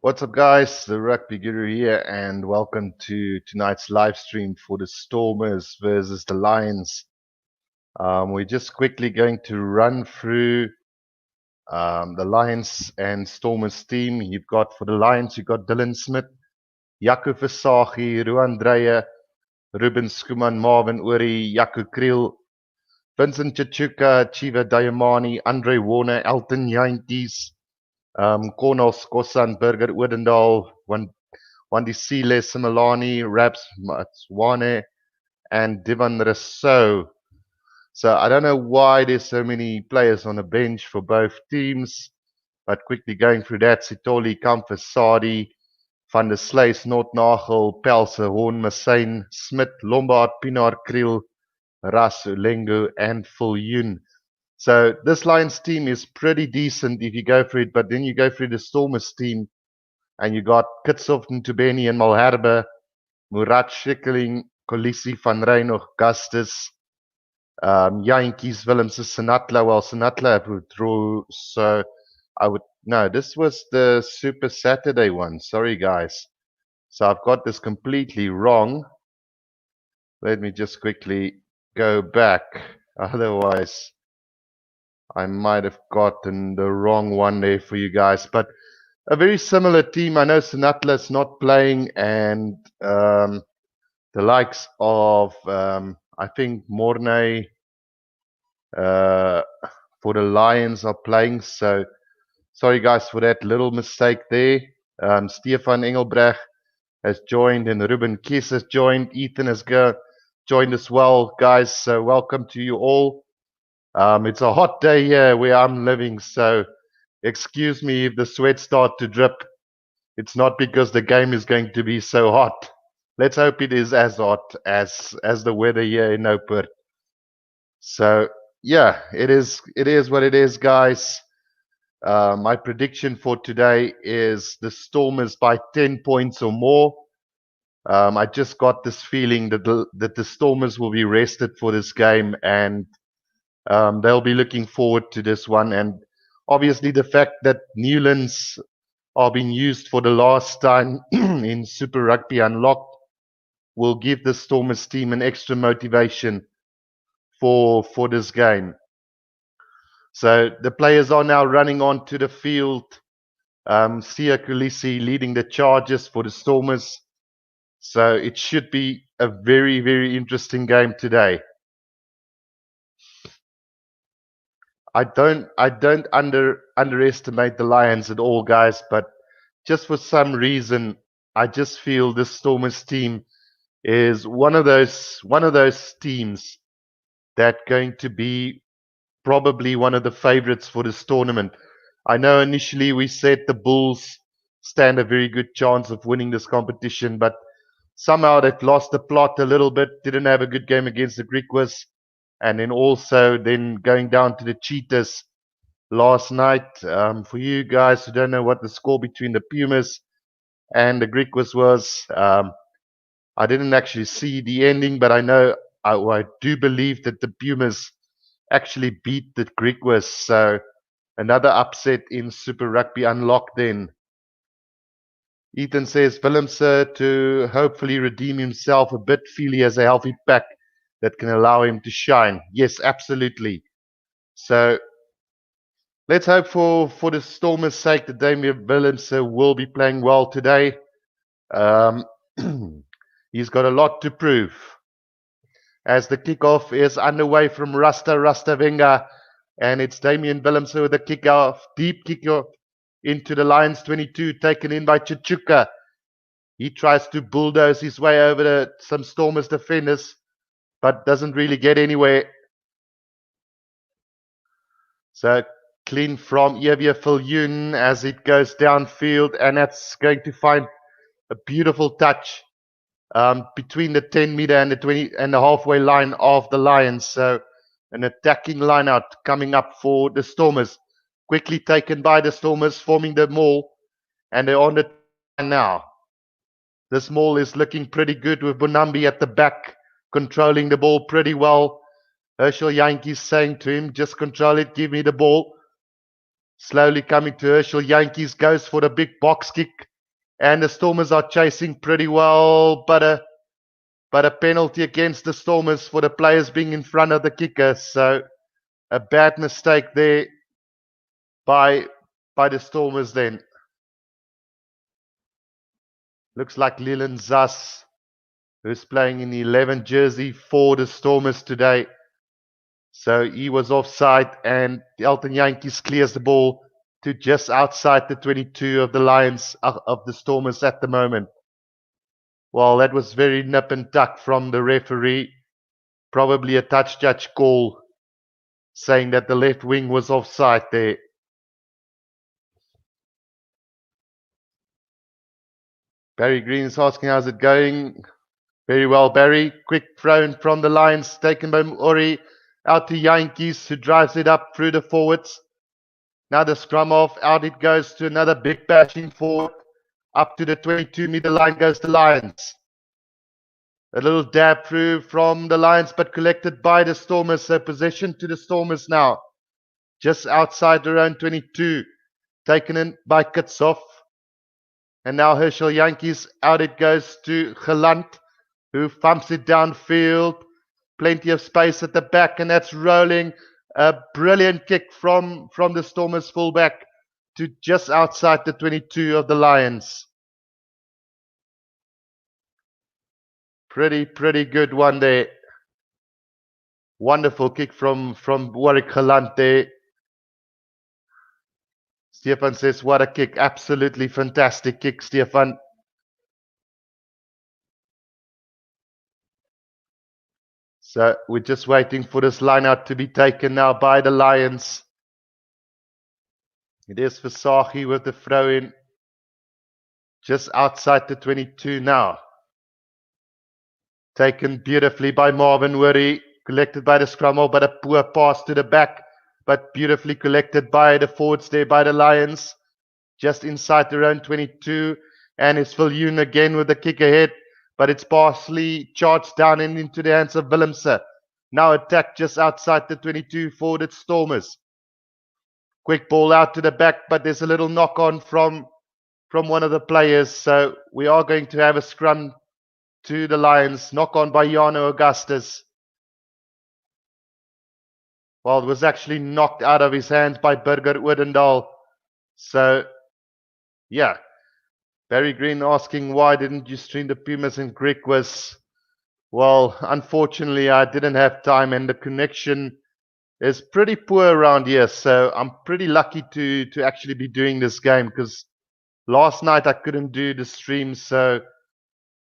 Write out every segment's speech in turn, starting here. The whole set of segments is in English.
What's up, guys? The Rugby Guru here, and welcome to tonight's live stream for the Stormers versus the Lions. We're just quickly going to run through the Lions and Stormers team. For the Lions, you've got Dylan Smith, Jaco Versaghi, Ruan Dreyer, Ruben Skuman, Marvin Uri, Jaco Kriel, Vincent Chichuka, Chiva Dayamani, Andre Warner, Elton Jantjies, Cornel Skosan, Burger Odendaal, Wandisile Similani, Raps Matswane, and Divan Rousseau. So I don't know why there's so many players on the bench for both teams, but quickly going through that, Sitoli, Kamfer, Sadi, Van der Sluys, Noordnagel, Pelse, Horn, Massyn, Smit, Lombard, Pinaar, Kriel, Ras, Ulengu, and Viljoen. So this Lions team is pretty decent if you go through it, but then you go through the Stormers team, and you got Kitshoff, Ntubeni, and Malherbe, Murat, Schikkeling, Kolisi, Van Rijn, Augustus, Jantjies, Willemse, Sinatla. Well, Sinatla withdrew, so no, this was the Super Saturday one. Sorry, guys. So I've got this completely wrong. Let me just quickly go back. Otherwise, I might have gotten the wrong one there for you guys. But a very similar team. I know Sinatla's not playing, and the likes of, I think, Mornay for the Lions are playing. So sorry, guys, for that little mistake there. Stefan Engelbrecht has joined, and Ruben Kies has joined. Ethan has joined as well, guys. So welcome to you all. It's a hot day here where I'm living, so excuse me if the sweat starts to drip. It's not because the game is going to be so hot. Let's hope it is as hot as the weather here in Nopert. So yeah, it is what it is, guys. My prediction for today is the Stormers by 10 points or more. I just got this feeling that the Stormers will be rested for this game, and they'll be looking forward to this one. And obviously the fact that Newlands are being used for the last time in Super Rugby Unlocked will give the Stormers team an extra motivation for this game. So the players are now running onto the field. Sia Kulisi leading the charges for the Stormers. So it should be a very, very interesting game today. I don't underestimate the Lions at all, guys, but just for some reason, I just feel this Stormers team is one of those teams that going to be probably one of the favorites for this tournament. I know initially we said the Bulls stand a very good chance of winning this competition, but somehow they've lost the plot a little bit, didn't have a good game against the Griquas, and then also then going down to the Cheetahs last night. For you guys who don't know what the score between the Pumas and the Griquas was, I didn't actually see the ending, but I know I do believe that the Pumas actually beat the Griquas. So another upset in Super Rugby Unlocked then. Ethan says Willemse to hopefully redeem himself a bit, feel he has a healthy pack that can allow him to shine. Yes, absolutely. So let's hope for the Stormers' sake that Damian Willemse will be playing well today. He's got a lot to prove. As the kickoff is underway from Rasta Venga, and it's Damian Willemse with a kickoff, deep kickoff into the Lions 22, taken in by Chichuka. He tries to bulldoze his way over some Stormers defenders, but doesn't really get anywhere. So clean from Evia Viljoen as it goes downfield, and that's going to find a beautiful touch between the 10-meter and the 20 and the halfway line of the Lions. So an attacking line out coming up for the Stormers. Quickly taken by the Stormers, forming the maul, and they're on the line now. This maul is looking pretty good with Bonambi at the back, controlling the ball pretty well. Herschel Jantjies saying to him, just control it, give me the ball. Slowly coming to Herschel Jantjies, goes for the big box kick. And the Stormers are chasing pretty well, but a penalty against the Stormers for the players being in front of the kicker. So a bad mistake there by the Stormers then. Looks like Leland Zas, who's playing in the 11 jersey for the Stormers today. So he was offside, and the Elton Yankees clears the ball to just outside the 22 of the Lions, of the Stormers at the moment. Well, that was very nip and tuck from the referee. Probably a touch judge call saying that the left wing was offside there. Barry Green is asking, how's it going? Very well, Barry. Quick throw in from the Lions, taken by Ori. Out to Yankees, who drives it up through the forwards. Now the scrum off. Out it goes to another big bashing forward. Up to the 22-meter line goes the Lions. A little dab through from the Lions, but collected by the Stormers. So possession to the Stormers now. Just outside their own 22. Taken in by Kitshoff. And now Herschel Yankees. Out it goes to Gelant, who thumps it downfield. Plenty of space at the back, and that's rolling. A brilliant kick from the Stormers fullback to just outside the 22 of the Lions. Pretty good one there. Wonderful kick from Warwick Gelant there. Stefan says, what a kick. Absolutely fantastic kick, Stefan. So we're just waiting for this line out to be taken now by the Lions. It is Visagie with the throw in. Just outside the 22 now. Taken beautifully by Marvin Wurry. Collected by the scrum, but a poor pass to the back. But beautifully collected by the forwards there by the Lions. Just inside their own 22. And it's Viljoen again with the kick ahead. But it's partially charged down and into the hands of Willemse. Now attack just outside the 22 for the Stormers. Quick ball out to the back, but there's a little knock on from one of the players. So we are going to have a scrum to the Lions. Knock on by Jano Augustus. Well, it was actually knocked out of his hands by Burger Odendaal. So, yeah. Barry Green asking, why didn't you stream the Pumas in Greek? Was, well, unfortunately, I didn't have time, and the connection is pretty poor around here. So I'm pretty lucky to actually be doing this game, because last night I couldn't do the stream. So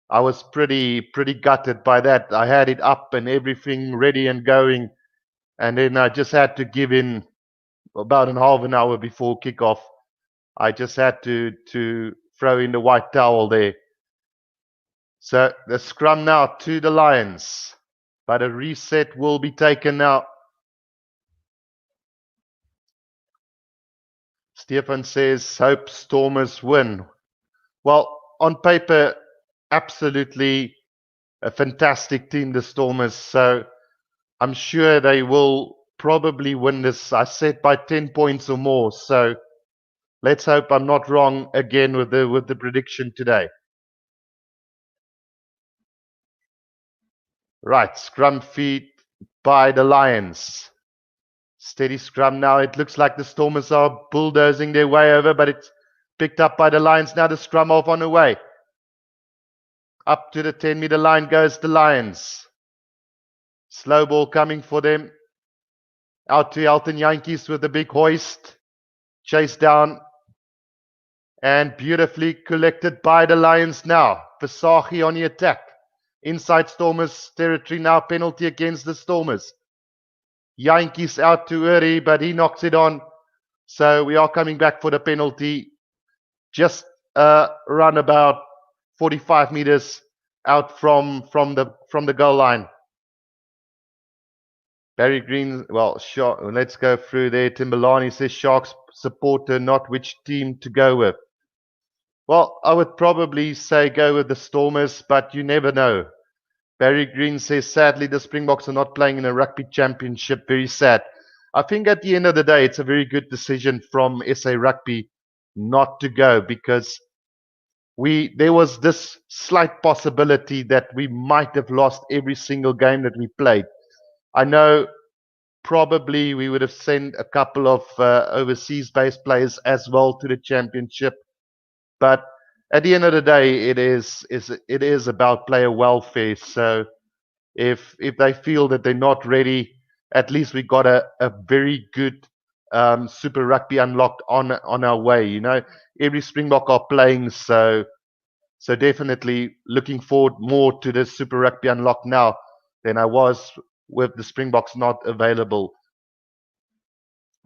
I was pretty gutted by that. I had it up and everything ready and going. And then I just had to give in about half an hour before kickoff. I just had to throw in the white towel there. So the scrum now to the Lions. But a reset will be taken now. Stefan says, hope Stormers win. Well, on paper, absolutely a fantastic team, the Stormers. So I'm sure they will probably win this. I said by 10 points or more. So let's hope I'm not wrong again with the prediction today. Right, scrum feed by the Lions. Steady scrum now. It looks like the Stormers are bulldozing their way over, but it's picked up by the Lions. Now the scrum off on the way. Up to the 10-meter line goes the Lions. Slow ball coming for them. Out to Elton Yankees with a big hoist. Chase down. And beautifully collected by the Lions now. Visagie on the attack. Inside Stormers territory now. Penalty against the Stormers. Yankees out to Uri, but he knocks it on. So we are coming back for the penalty. Just run about 45 meters out from the goal line. Barry Green, well, let's go through there. Timberlani says Sharks supporter, not which team to go with. Well, I would probably say go with the Stormers, but you never know. Barry Green says, sadly, the Springboks are not playing in a rugby championship. Very sad. I think at the end of the day, it's a very good decision from SA Rugby not to go, because there was this slight possibility that we might have lost every single game that we played. I know probably we would have sent a couple of overseas-based players as well to the championship, but at the end of the day, it is about player welfare. So if they feel that they're not ready, at least we got a very good Super Rugby Unlocked on our way. You know, every Springbok are playing, so definitely looking forward more to the Super Rugby Unlocked now than I was with the Springboks not available.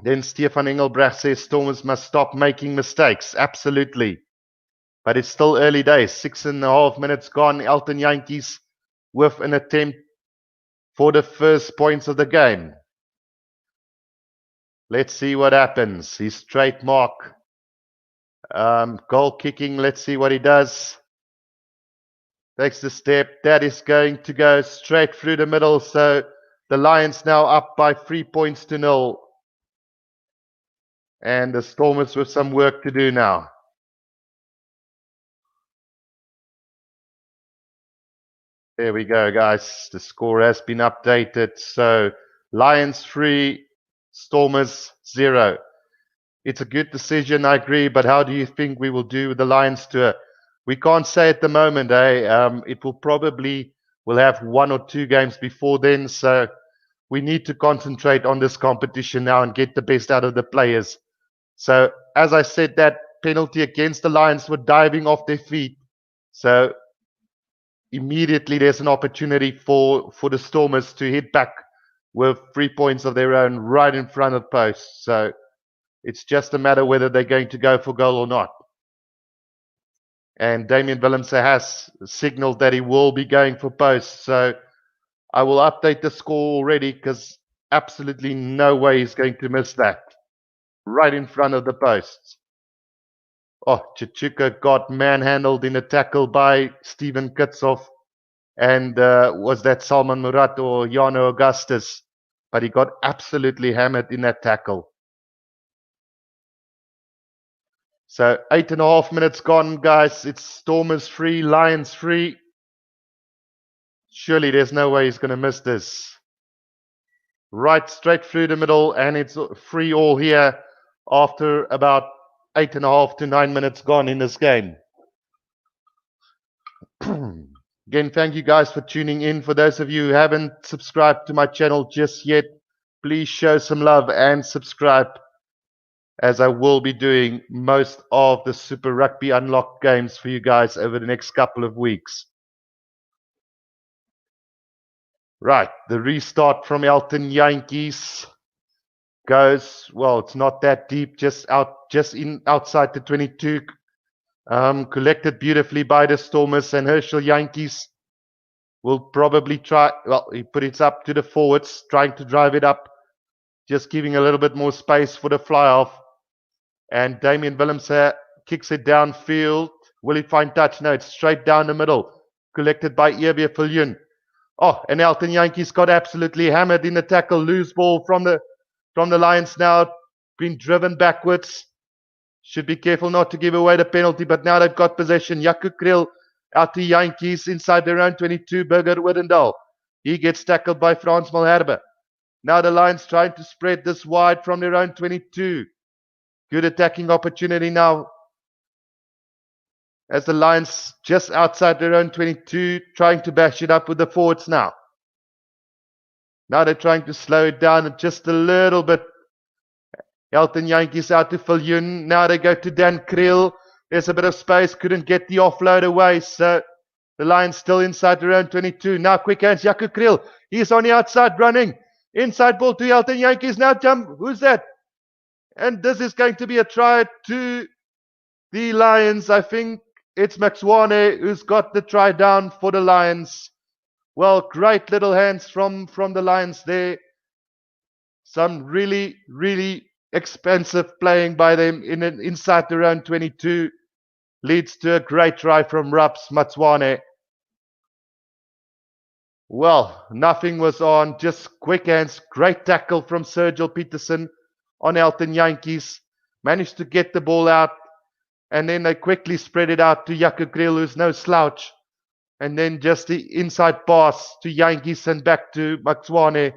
Then Stefan Engelbrecht says Stormers must stop making mistakes. Absolutely. But it's still early days. 6.5 minutes gone. Elton Yankees with an attempt for the first points of the game. Let's see what happens. His trademark goal kicking. Let's see what he does. Takes the step. That is going to go straight through the middle. So the Lions now up by 3 points to 0. And the Stormers with some work to do now. There we go, guys. The score has been updated. So Lions 3, Stormers 0. It's a good decision, I agree, but how do you think we will do with the Lions tour? We can't say at the moment, it will probably, we'll have 1 or 2 games before then, so we need to concentrate on this competition now and get the best out of the players. So, as I said, that penalty against the Lions for diving off their feet. So, immediately there's an opportunity for the Stormers to hit back with 3 points of their own right in front of post. So, it's just a matter whether they're going to go for goal or not. And Damian Willemse has signaled that he will be going for post. So I will update the score already because absolutely no way he's going to miss that. Right in front of the posts. Oh, Chichuka got manhandled in a tackle by Steven Kitshoff. And was that Salman Murat or Jano Augustus? But he got absolutely hammered in that tackle. So 8.5 minutes gone, guys. It's Stormers 3, Lions 3. Surely there's no way he's going to miss this. Right straight through the middle, and it's 3 all here after about 8.5 to 9 minutes gone in this game. Again, thank you guys for tuning in. For those of you who haven't subscribed to my channel just yet, please show some love and subscribe, as I will be doing most of the Super Rugby Unlocked games for you guys over the next couple of weeks. Right, the restart from Elton Yankees goes, well, it's not that deep, just outside the 22. Collected beautifully by the Stormers, and Herschel Yankees will probably try, well, he put it up to the forwards, trying to drive it up, just giving a little bit more space for the fly-off. And Damian Willemse kicks it downfield. Will he find touch? No, it's straight down the middle. Collected by Evie Viljoen. Oh, and Elton Yankees got absolutely hammered in the tackle. Loose ball from the Lions now. Been driven backwards. Should be careful not to give away the penalty, but now they've got possession. Jaco Kriel out to Yankees inside their own 22. Burger Widdendal. He gets tackled by Frans Malherbe. Now the Lions trying to spread this wide from their own 22. Good attacking opportunity now as the Lions just outside their own 22, trying to bash it up with the forwards now. Now they're trying to slow it down just a little bit. Elton Yankees out to Viljoen. Now they go to Dan Kriel. There's a bit of space. Couldn't get the offload away. So the Lions still inside their own 22. Now quick hands. Jaco Kriel. He's on the outside running. Inside ball to Elton Yankees. Now jump. Who's that? And this is going to be a try to the Lions. I think it's Maxwane who's got the try down for the Lions. Well, great little hands from the Lions there. Some really, really expensive playing by them inside their own 22 leads to a great try from Raps Maxwane. Well, nothing was on, just quick hands. Great tackle from Sergio Peterson on Elton Yankees. Managed to get the ball out. And then they quickly spread it out to Jaco Kriel, who's no slouch. And then just the inside pass to Yankees and back to Matswane.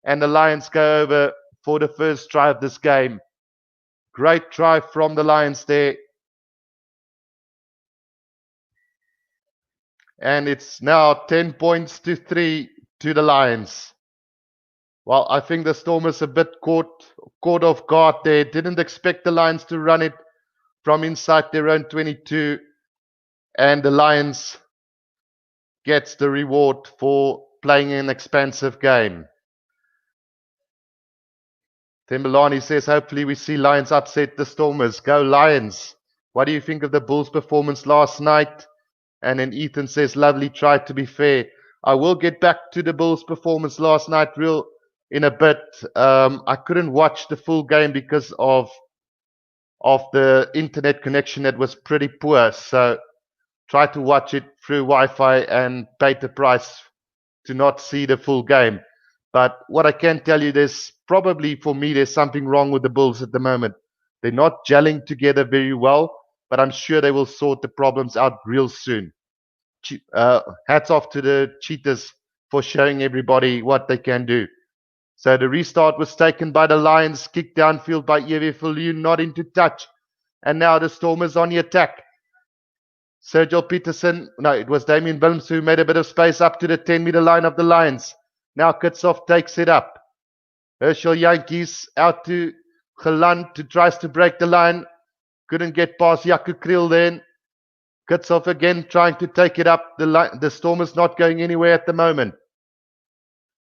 And the Lions go over for the first try of this game. Great try from the Lions there. And it's now 10 points to 3 to the Lions. Well, I think the Stormers a bit caught off guard there. Didn't expect the Lions to run it from inside their own 22. And the Lions gets the reward for playing an expansive game. Timberlani says, hopefully we see Lions upset the Stormers. Go Lions. What do you think of the Bulls' performance last night? And then Ethan says, lovely try, to be fair. I will get back to the Bulls' performance last night in a bit. I couldn't watch the full game because of the internet connection that was pretty poor. So try to watch it through Wi-Fi and pay the price to not see the full game. But what I can tell you, there's something wrong with the Bulls at the moment. They're not gelling together very well, but I'm sure they will sort the problems out real soon. Hats off to the Cheetahs for showing everybody what they can do. So the restart was taken by the Lions, kicked downfield by Ewe Viljoen, not into touch. And now the Stormers on the attack. Sergio Peterson, no, it was Damien Willems who made a bit of space up to the 10-meter line of the Lions. Now Kitshoff takes it up. Herschel Yankees out to Geland, who tries to break the line. Couldn't get past Jaco Kriel then. Kitshoff again trying to take it up. The Stormers not going anywhere at the moment.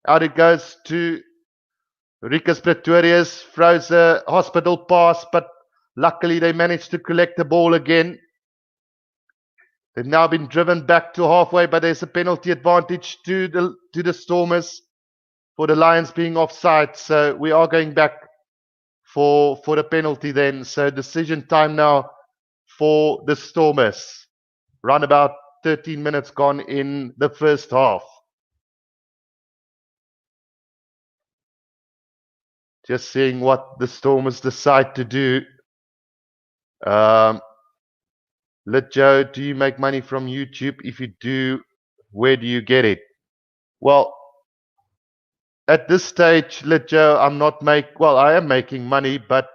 Out it goes to Rikus Pretorius. Throws a hospital pass, but luckily they managed to collect the ball again. They've now been driven back to halfway, but there's a penalty advantage to the Stormers for the Lions being offside. So we are going back for the penalty then. So decision time now for the Stormers. Around about 13 minutes gone in the first half. Just seeing what the Stormers decide to do. Let Joe, do you make money from YouTube? If you do, where do you get it? Well, at this stage, Let Joe, I am making money, but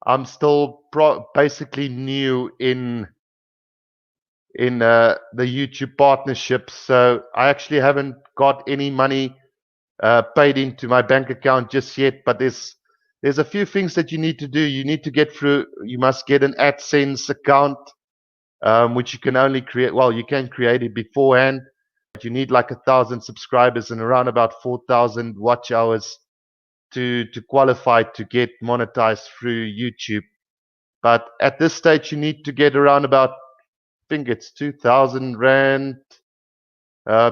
I'm still basically new in the YouTube partnership. So I actually haven't got any money paid into my bank account just yet, but there's a few things that you need to do. You must get an AdSense account, which you can only create. Well, you can create it beforehand, but you need like 1,000 subscribers and around about 4,000 watch hours to qualify to get monetized through YouTube. But at this stage, you need to get around about, I think it's 2,000 Rand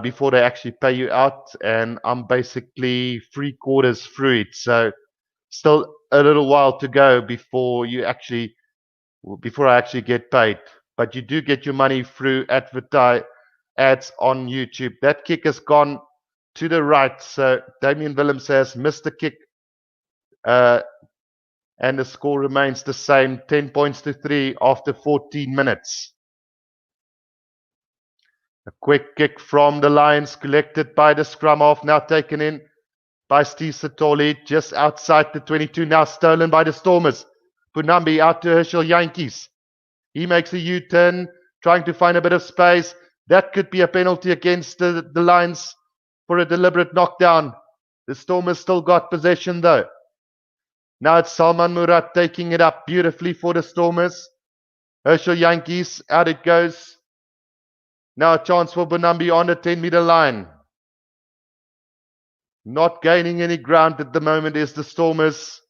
before they actually pay you out. And I'm basically 3/4 through it. So still a little while to go before I actually get paid. But you do get your money through ads on YouTube. That kick has gone to the right. So Damien Willems has missed the kick. And the score remains the same, 10 points to 3 after 14 minutes. A quick kick from the Lions, collected by the scrum half, now taken in by Steve Satoli, just outside the 22, now stolen by the Stormers. Punambi out to Herschel Yankees. He makes a U-turn, trying to find a bit of space. That could be a penalty against the Lions for a deliberate knockdown. The Stormers still got possession though. Now it's Salman Murat taking it up beautifully for the Stormers. Herschel Yankees, out it goes. Now a chance for Bonambi on the 10-meter line. Not gaining any ground at the moment is the Stormers.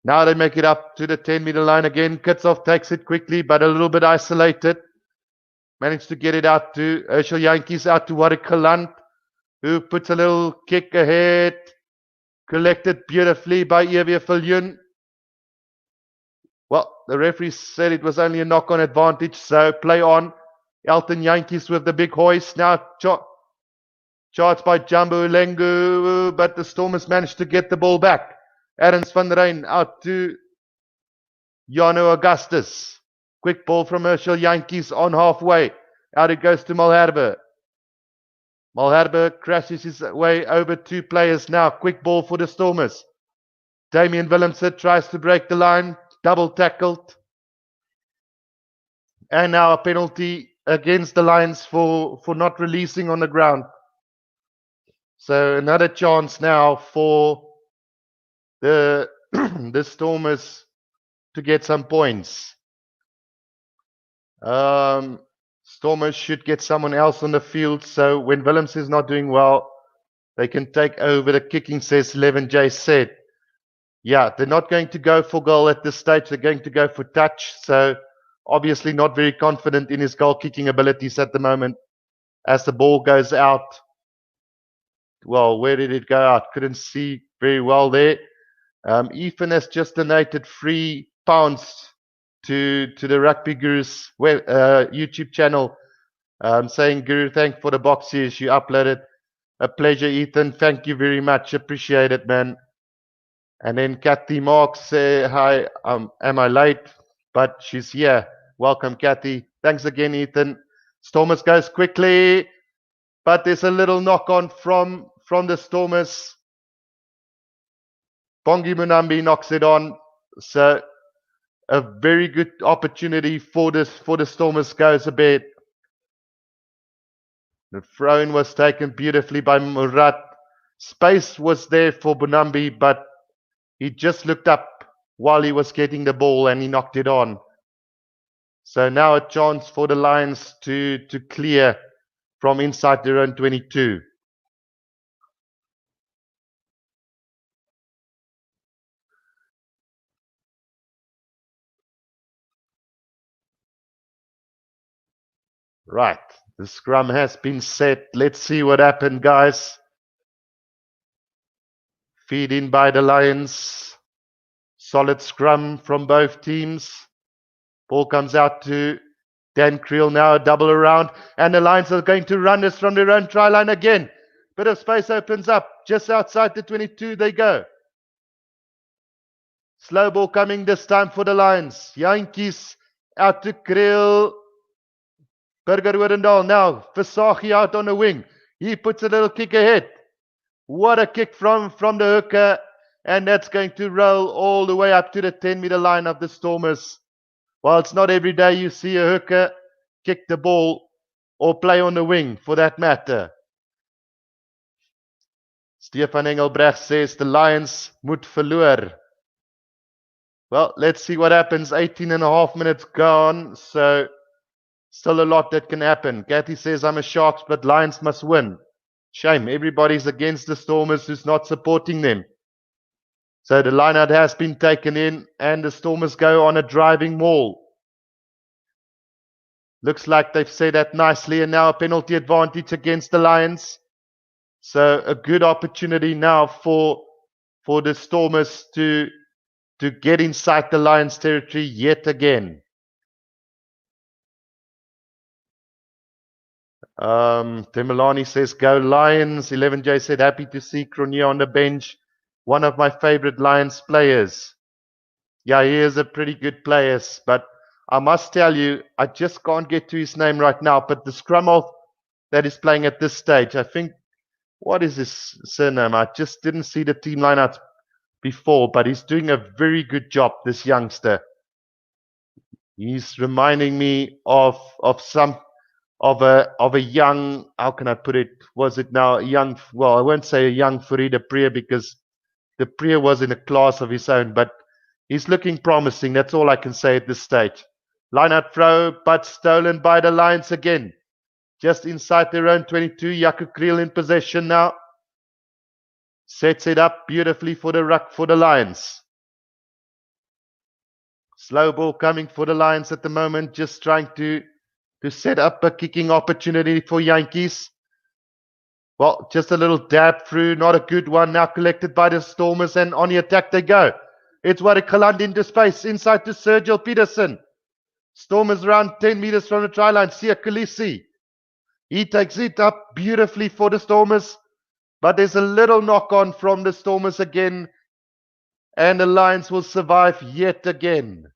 Now they make it up to the 10-meter line again. Kitshoff takes it quickly, but a little bit isolated. Managed to get it out to Herschel Yankees, out to Warwick Geland, who puts a little kick ahead. Collected beautifully by Ewe Viljoen. Well, the referee said it was only a knock-on advantage, so play on. Elton Yankees with the big hoist. Now charged by Jambu Lengu, but the Stormers managed to get the ball back. Adams van Rijn out to Jano Augustus. Quick ball from Herschel Yankees on halfway. Out it goes to Malherbe. Malherbe crashes his way over two players now. Quick ball for the Stormers. Damian Willemse tries to break the line. Double tackled. And now a penalty against the Lions for not releasing on the ground. So another chance now for the the Stormers to get some points. Stormers should get someone else on the field. So when Willems is not doing well, they can take over the kicking, says 11J said. Yeah, they're not going to go for goal at this stage. They're going to go for touch. So obviously not very confident in his goal kicking abilities at the moment. As the ball goes out, well, where did it go out? Couldn't see very well there. Ethan has just donated £3 to the Rugby Guru's YouTube channel, saying, Guru, thank for the boxes you uploaded. A pleasure, Ethan. Thank you very much. Appreciate it, man. And then Kathy Marks say, hi, am I late? But she's here. Welcome, Kathy. Thanks again, Ethan. Stormers goes quickly, but there's a little knock on from the Stormers. Bongi Munambi knocks it on. So a very good opportunity for the Stormers goes a bit. The throw-in was taken beautifully by Murat. Space was there for Bunambi, but he just looked up while he was getting the ball and he knocked it on. So now a chance for the Lions to clear from inside their own 22. Right, the scrum has been set. Let's see what happened, guys. Feed in by the Lions. Solid scrum from both teams. Ball comes out to Dan Creel now, a double around. And the Lions are going to run this from their own try line again. Bit of space opens up. Just outside the 22 they go. Slow ball coming this time for the Lions. Yankees out to Creel. Burger Odendaal now. Versaghi out on the wing. He puts a little kick ahead. What a kick from the hooker. And that's going to roll all the way up to the 10-meter line of the Stormers. Well, it's not every day you see a hooker kick the ball or play on the wing for that matter. Stefan Engelbrecht says the Lions moet verloor. Well, let's see what happens. 18 and a half minutes gone. So still a lot that can happen. Kathy says, I'm a Sharks, but Lions must win. Shame. Everybody's against the Stormers who's not supporting them. So the line-out has been taken in and the Stormers go on a driving maul. Looks like they've set that nicely and now a penalty advantage against the Lions. So a good opportunity now for the Stormers to get inside the Lions territory yet again. Temelani says, go Lions. 11J said, happy to see Cronje on the bench. One of my favorite Lions players. Yeah, he is a pretty good player, but I must tell you, I just can't get to his name right now. But the scrum half that is playing at this stage, I think, what is his surname? I just didn't see the team lineouts before, but he's doing a very good job, this youngster. He's reminding me of a young, how can I put it? Was it now a young, well, I won't say a young Farid Priya because the Priya was in a class of his own, but he's looking promising. That's all I can say at this stage. Line out throw, but stolen by the Lions again. Just inside their own 22. Jaco Kriel in possession now. Sets it up beautifully for the Lions. Slow ball coming for the Lions at the moment. Just trying to set up a kicking opportunity for Yankees. Well, just a little dab through. Not a good one. Now collected by the Stormers and on the attack they go. It's Warikaland into space. Inside to Sergio Peterson. Stormers around 10 meters from the try line. Sia Khaleesi. He takes it up beautifully for the Stormers. But there's a little knock on from the Stormers again. And the Lions will survive yet again.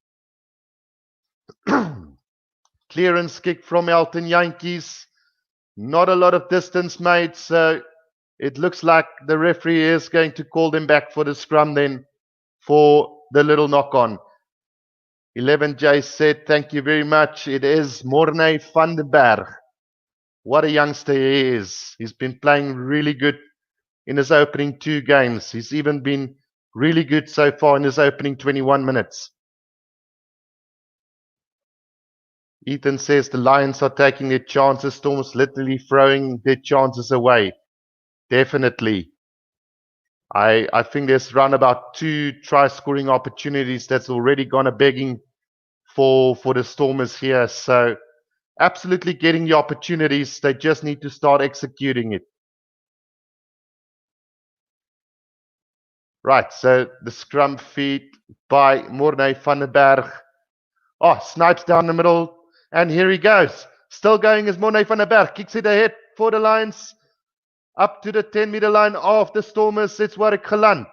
Clearance kick from Elton Yankees. Not a lot of distance made, so it looks like the referee is going to call them back for the scrum then for the little knock-on. 11J said, thank you very much. It is Morne van den Berg. What a youngster he is. He's been playing really good in his opening 2 games. He's even been really good so far in his opening 21 minutes. Ethan says the Lions are taking their chances. Storm's literally throwing their chances away. Definitely. I think there's around about 2 try-scoring opportunities that's already gone a begging for the Stormers here. So absolutely getting the opportunities. They just need to start executing it. Right, so the scrum feed by Morne van den Berg. Oh, snipes down the middle. And here he goes. Still going is Morne van den Berg. Kicks it ahead for the Lions. Up to the 10-meter line of the Stormers. It's Warwick Geland.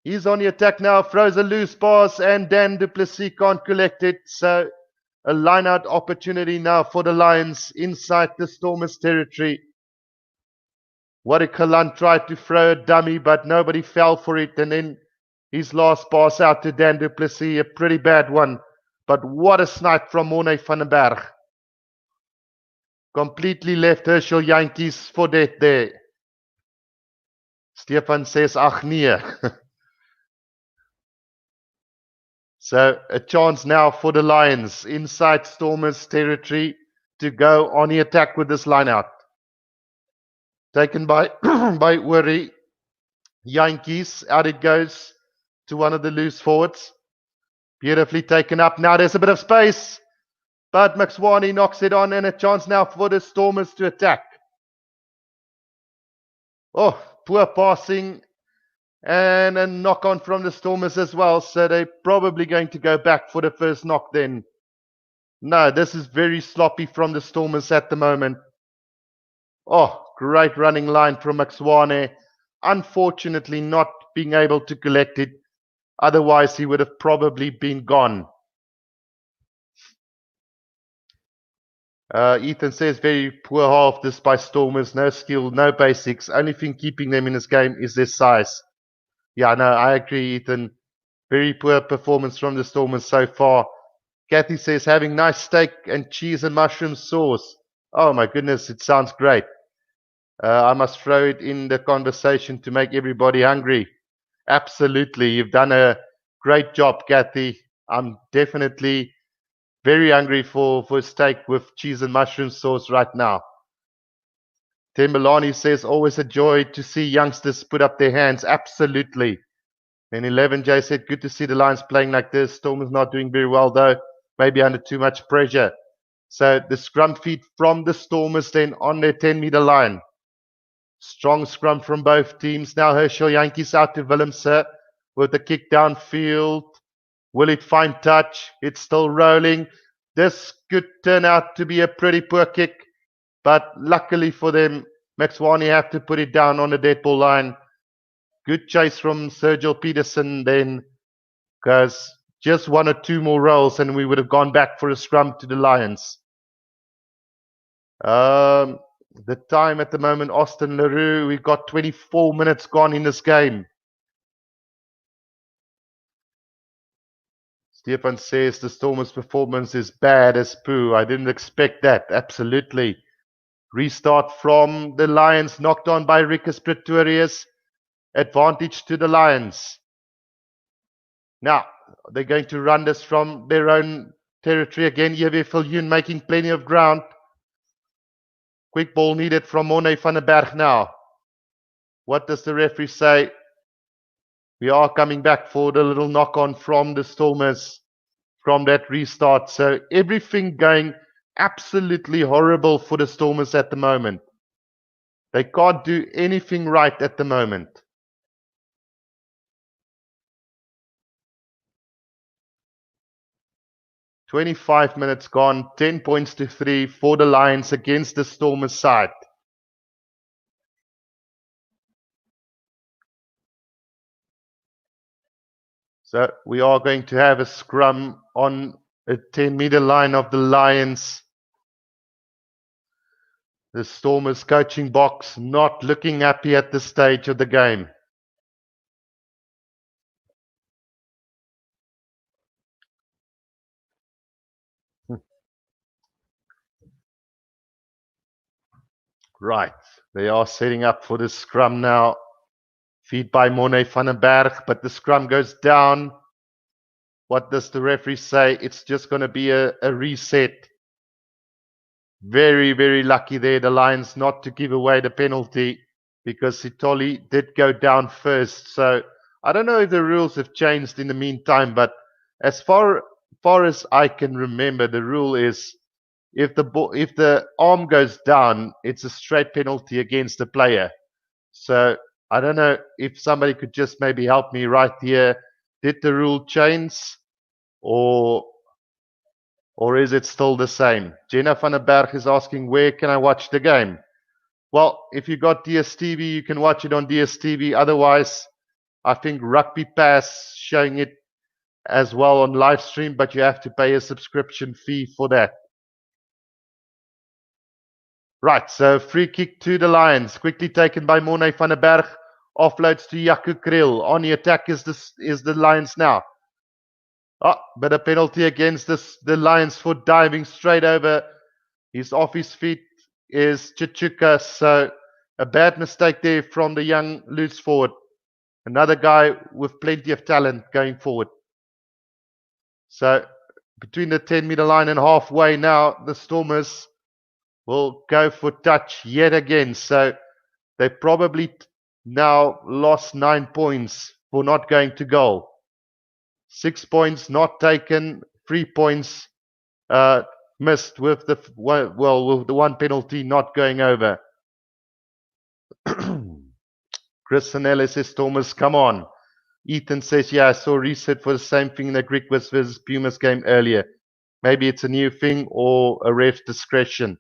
He's on the attack now. Throws a loose pass. And Dan du Plessis can't collect it. So a line-out opportunity now for the Lions inside the Stormers' territory. Warwick Geland tried to throw a dummy, but nobody fell for it. And then his last pass out to Dan du Plessis, a pretty bad one. But what a snipe from Morne van den Berg. Completely left Herschel Yankees for dead there. Stefan says, ach nee. So a chance now for the Lions inside Stormers' territory to go on the attack with this line out. Taken by by Uri. Yankees, out it goes to one of the loose forwards. Beautifully taken up. Now there's a bit of space. But Maxwani knocks it on and a chance now for the Stormers to attack. Oh, poor passing and a knock on from the Stormers as well. So they're probably going to go back for the first knock then. No, this is very sloppy from the Stormers at the moment. Oh, great running line from Maxwane. Unfortunately not being able to collect it. Otherwise he would have probably been gone. Ethan says very poor half this by Stormers. No skill, no basics. Only thing keeping them in this game is their size. Yeah, no, I agree, Ethan. Very poor performance from the Stormers so far. Kathy says having nice steak and cheese and mushroom sauce. Oh my goodness, it sounds great. I must throw it in the conversation to make everybody hungry. Absolutely. You've done a great job, Kathy. I'm definitely very hungry for steak with cheese and mushroom sauce right now. Timbalani says, always a joy to see youngsters put up their hands. Absolutely. And 11J said, good to see the Lions playing like this. Storm is not doing very well, though. Maybe under too much pressure. So the scrum feed from the Stormers then on their 10-meter line. Strong scrum from both teams. Now Herschel Yankees out to Willemse with the kick downfield. Will it find touch? It's still rolling. This could turn out to be a pretty poor kick, but luckily for them, Maxwani have to put it down on the dead ball line. Good chase from Sergio Peterson then, because just 1 or 2 more rolls and we would have gone back for a scrum to the Lions. The time at the moment, Austin LaRue, we've got 24 minutes gone in this game. Stefan says the Stormers' performance is bad as poo. I didn't expect that. Absolutely. Restart from the Lions, knocked on by Rikus Pretorius. Advantage to the Lions. Now, they're going to run this from their own territory again. Jewe Viljoen making plenty of ground. Quick ball needed from Morne van den Berg now. What does the referee say? We are coming back for the little knock-on from the Stormers from that restart. So everything going absolutely horrible for the Stormers at the moment. They can't do anything right at the moment. "25 minutes gone, 10 points to 3 for the Lions against the Stormers side. So we are going to have a scrum on a 10-meter line of the Lions. The Stormers coaching box not looking happy at this stage of the game. Right, they are setting up for the scrum now. Feed by Morne van den Berg, but the scrum goes down. What does the referee say? It's just going to be a reset. Very, very lucky there, the Lions, not to give away the penalty because Sitoli did go down first. So I don't know if the rules have changed in the meantime, but as far as I can remember, the rule is if the arm goes down, it's a straight penalty against the player. So I don't know if somebody could just maybe help me right here. Did the rule change or is it still the same? Jenna van den Berg is asking, where can I watch the game? Well, if you got DSTV, you can watch it on DSTV. Otherwise, I think Rugby Pass showing it as well on live stream, but you have to pay a subscription fee for that. Right, so free kick to the Lions, quickly taken by Morne van den Berg, offloads to Jaco Kriel. On the attack is the Lions now. Oh, but a penalty against the Lions for diving straight over. He's off his feet is Chichuka, so a bad mistake there from the young loose forward. Another guy with plenty of talent going forward. So between the 10-meter line and halfway now, the Stormers will go for touch yet again. So they probably now lost 9 points for not going to goal. 6 points not taken, 3 points missed with the one penalty not going over. Chris Sanelli says, Stormers, come on. Ethan says, yeah, I saw reset for the same thing in the Griquas versus Pumas game earlier. Maybe it's a new thing or a ref's discretion.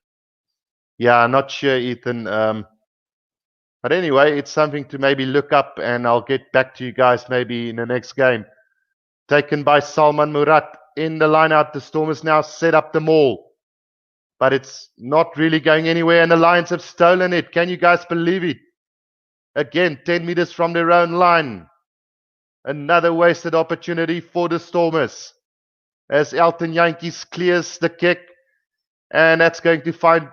Yeah, I'm not sure, Ethan. But anyway, it's something to maybe look up, and I'll get back to you guys maybe in the next game. Taken by Salman Murat in the line out. The Stormers now set up the maul. But it's not really going anywhere, and the Lions have stolen it. Can you guys believe it? Again, 10 meters from their own line. Another wasted opportunity for the Stormers. As Elton Yankees clears the kick, and that's going to find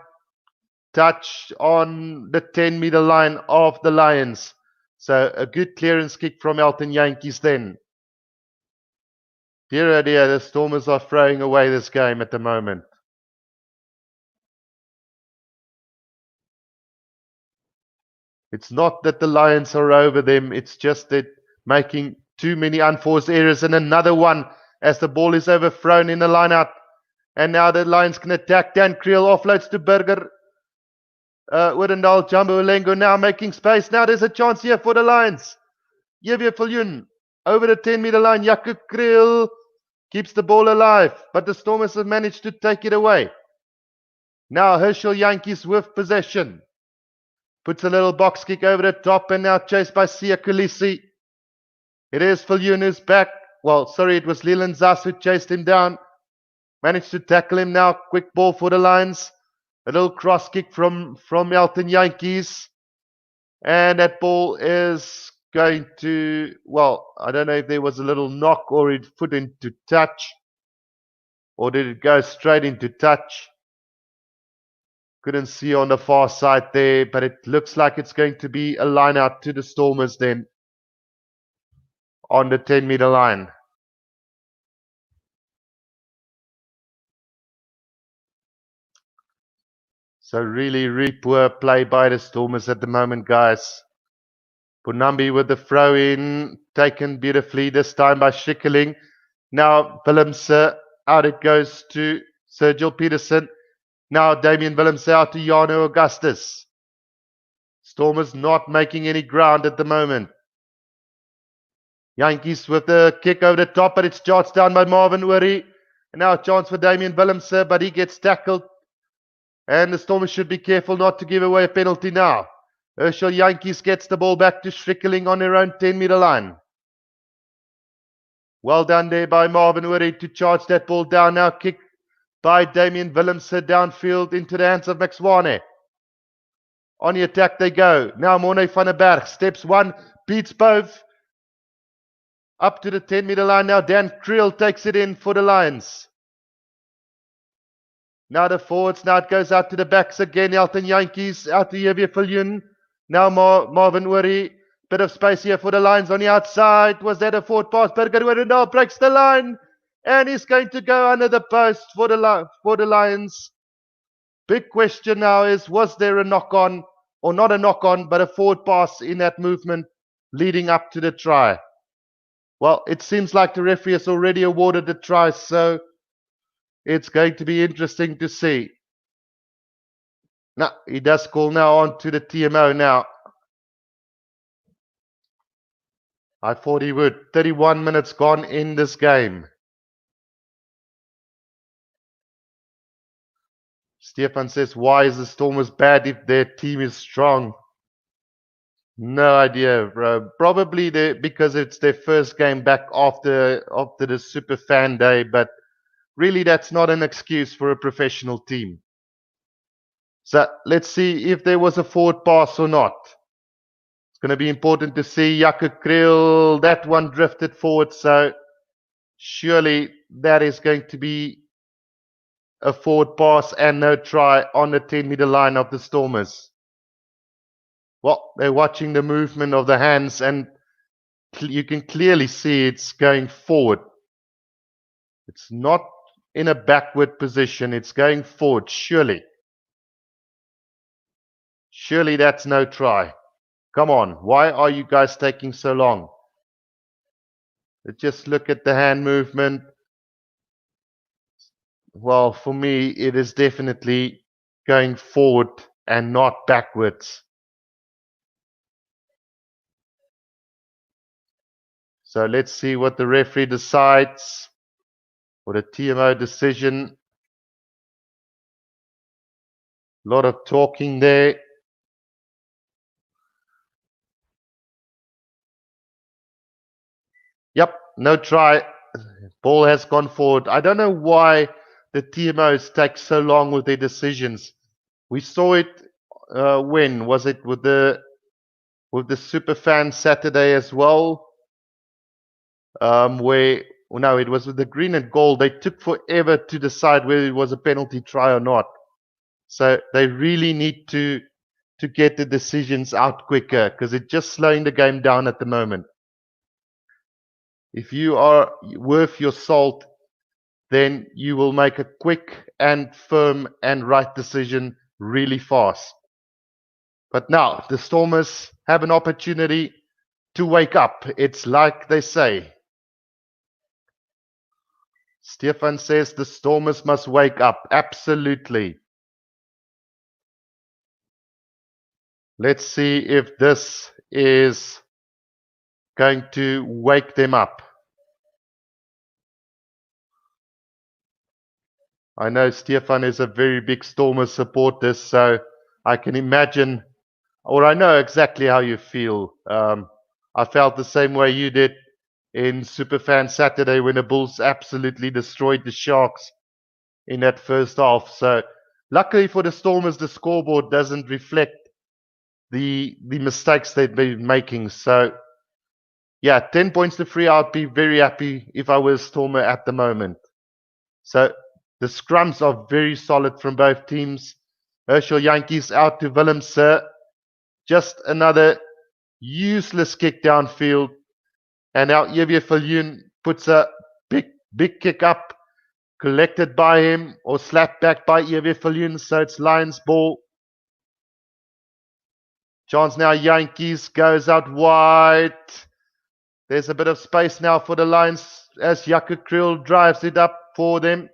touch on the 10-meter line of the Lions. So a good clearance kick from Elton Yankees then. Dear oh dear, the Stormers are throwing away this game at the moment. It's not that the Lions are over them, it's just that making too many unforced errors, and another one as the ball is overthrown in the line-out. And now the Lions can attack. Dan Kriel offloads to Burger. Woodendal, Jumbo Lengo now making space. Now there's a chance here for the Lions. Javier Viljoen over the 10-meter line. Jaco Kriel keeps the ball alive, but the Stormers have managed to take it away. Now Herschel Yankees with possession. Puts a little box kick over the top, and now chased by Sia Kulisi. It is Viljoen who's back. Well, sorry, it was Leland Zas who chased him down. Managed to tackle him now. Quick ball for the Lions. A little cross kick from Elton Yankees. And that ball is going to, well, I don't know if there was a little knock or it put into touch. Or did it go straight into touch? Couldn't see on the far side there, but it looks like it's going to be a line out to the Stormers then on the 10-meter line. So really poor play by the Stormers at the moment, guys. Punambi with the throw in, taken beautifully this time by Schickeling. Now Willemse, out it goes to Sergio Peterson. Now Damian Willemse out to Jano Augustus. Stormers not making any ground at the moment. Yankees with the kick over the top, but it's charged down by Marvin Urie. And now a chance for Damian Willemse, but he gets tackled. And the Stormers should be careful not to give away a penalty now. Herschel Yankees gets the ball back to Schickeling on their own 10-meter line. Well done there by Marvin Witty to charge that ball down. Now kick by Damien Willemse downfield into the hands of Maxwane. On the attack they go. Now Morne van der Berg steps one, beats both. Up to the 10-meter line now. Dan Creel takes it in for the Lions. Now the forwards. Now it goes out to the backs again. Elton Yankees out to Javier Viljoen. Now Marvin Witty. Bit of space here for the Lions on the outside. Was that a forward pass? Burger Wittendal breaks the line. And he's going to go under the post for the Lions. Big question now is, was there a knock-on? Or not a knock-on, but a forward pass in that movement leading up to the try? Well, it seems like the referee has already awarded the try, so it's going to be interesting to see. Now, he does call now on to the TMO now. I thought he would. 31 minutes gone in this game. Stefan says, why is the Stormers bad if their team is strong? No idea, bro. Probably because it's their first game back after the Super Fan Day, but really that's not an excuse for a professional team. So let's see if there was a forward pass or not. It's going to be important to see. Jakob Kriel, that one drifted forward, so surely that is going to be a forward pass and no try on the 10-meter line of the Stormers. Well, they're watching the movement of the hands, and you can clearly see it's going forward. It's not in a backward position. It's going forward, surely. Surely that's no try. Come on, why are you guys taking so long? Just look at the hand movement. Well, for me, it is definitely going forward and not backwards. So let's see what the referee decides for the TMO decision. A lot of talking there. Yep, no try. Ball has gone forward. I don't know why the TMOs take so long with their decisions. We saw it when was it with the Super Fan Saturday as well? No, it was with the green and gold. They took forever to decide whether it was a penalty try or not. So they really need to get the decisions out quicker, because it's just slowing the game down at the moment. If you are worth your salt, then you will make a quick and firm and right decision really fast. But now the Stormers have an opportunity to wake up. It's like they say. Stefan says the Stormers must wake up. Absolutely. Let's see if this is going to wake them up. I know Stefan is a very big Stormers supporter, so I can imagine, or I know exactly how you feel. I felt the same way you did in Superfan Saturday when the Bulls absolutely destroyed the Sharks in that first half. So luckily for the Stormers, the scoreboard doesn't reflect the mistakes they've been making. So yeah, 10 points to 3. I'd be very happy if I was Stormer at the moment. So the scrums are very solid from both teams. Herschel Yankees out to Willemse. Just another useless kick downfield. And now Javier Viljoen puts a big kick up, collected by him or slapped back by Javier Viljoen. So it's Lions ball. Chance now, Yankees goes out wide. There's a bit of space now for the Lions as Jakob Kriel drives it up for them.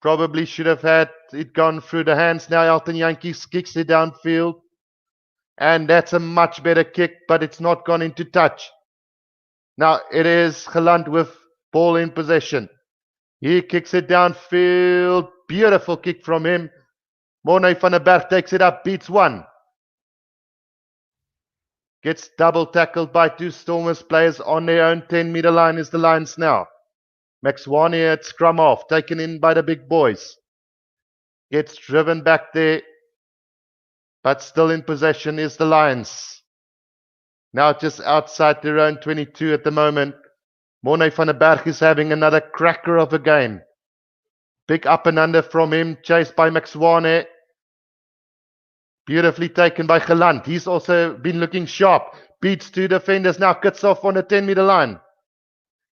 Probably should have had it gone through the hands. Now Elton Yankees kicks it downfield. And that's a much better kick, but it's not gone into touch. Now it is Geland with ball in possession. He kicks it downfield. Beautiful kick from him. Morne van der Berg takes it up, beats one. Gets double tackled by two Stormers players on their own 10-meter line is the Lions now. Max Warnier at scrum off, taken in by the big boys. Gets driven back there, but still in possession is the Lions. Now just outside their own 22 at the moment. Morne van der Berg is having another cracker of a game. Big up and under from him, chased by Max Warnier. Beautifully taken by Geland. He's also been looking sharp. Beats two defenders, now cuts off on the 10-meter line.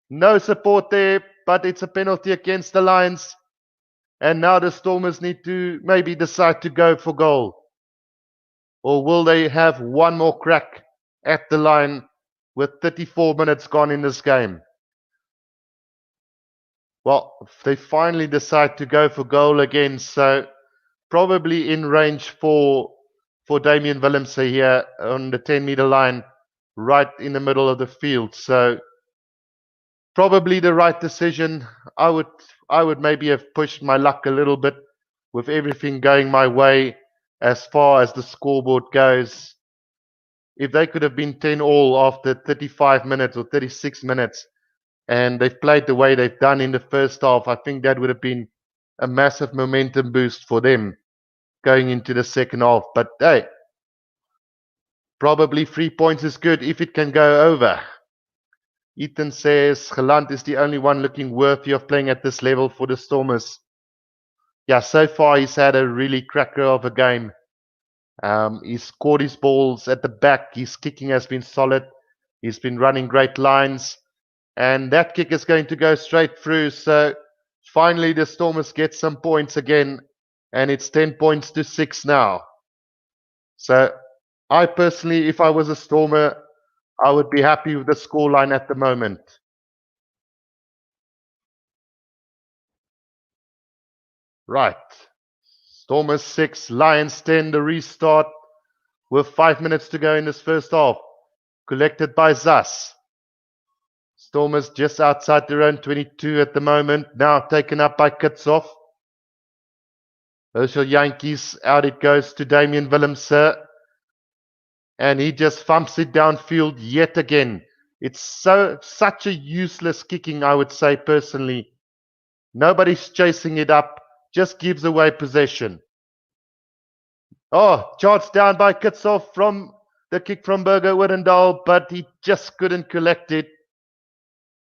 No support there, but it's a penalty against the Lions. And now the Stormers need to maybe decide to go for goal. Or will they have one more crack at the line with 34 minutes gone in this game? Well, they finally decide to go for goal again, so probably in range for Damian Willemse here on the 10-meter line, right in the middle of the field. So probably the right decision. I would maybe have pushed my luck a little bit with everything going my way as far as the scoreboard goes. If they could have been 10-all after 35 minutes or 36 minutes, and they've played the way they've done in the first half, I think that would have been a massive momentum boost for them going into the second half. But hey, probably 3 points is good if it can go over. Ethan says Geland is the only one looking worthy of playing at this level for the Stormers. Yeah, so far he's had a really cracker of a game. He's scored his balls at the back. His kicking has been solid. He's been running great lines. And that kick is going to go straight through. So finally the Stormers get some points again. And it's 10 points to 6 now. So I personally, if I was a Stormer, I would be happy with the scoreline at the moment. Right. Stormers 6, Lions 10, the restart with 5 minutes to go in this first half. Collected by Zas. Stormers just outside their own 22 at the moment. Now taken up by Kitshoff. Herschel Yankees, out it goes to Damian Willemse. And he just thumps it downfield yet again. It's such a useless kicking, I would say personally. Nobody's chasing it up. Just gives away possession. Oh, charged down by Kitshoff from the kick from Burger Widdendal, but he just couldn't collect it.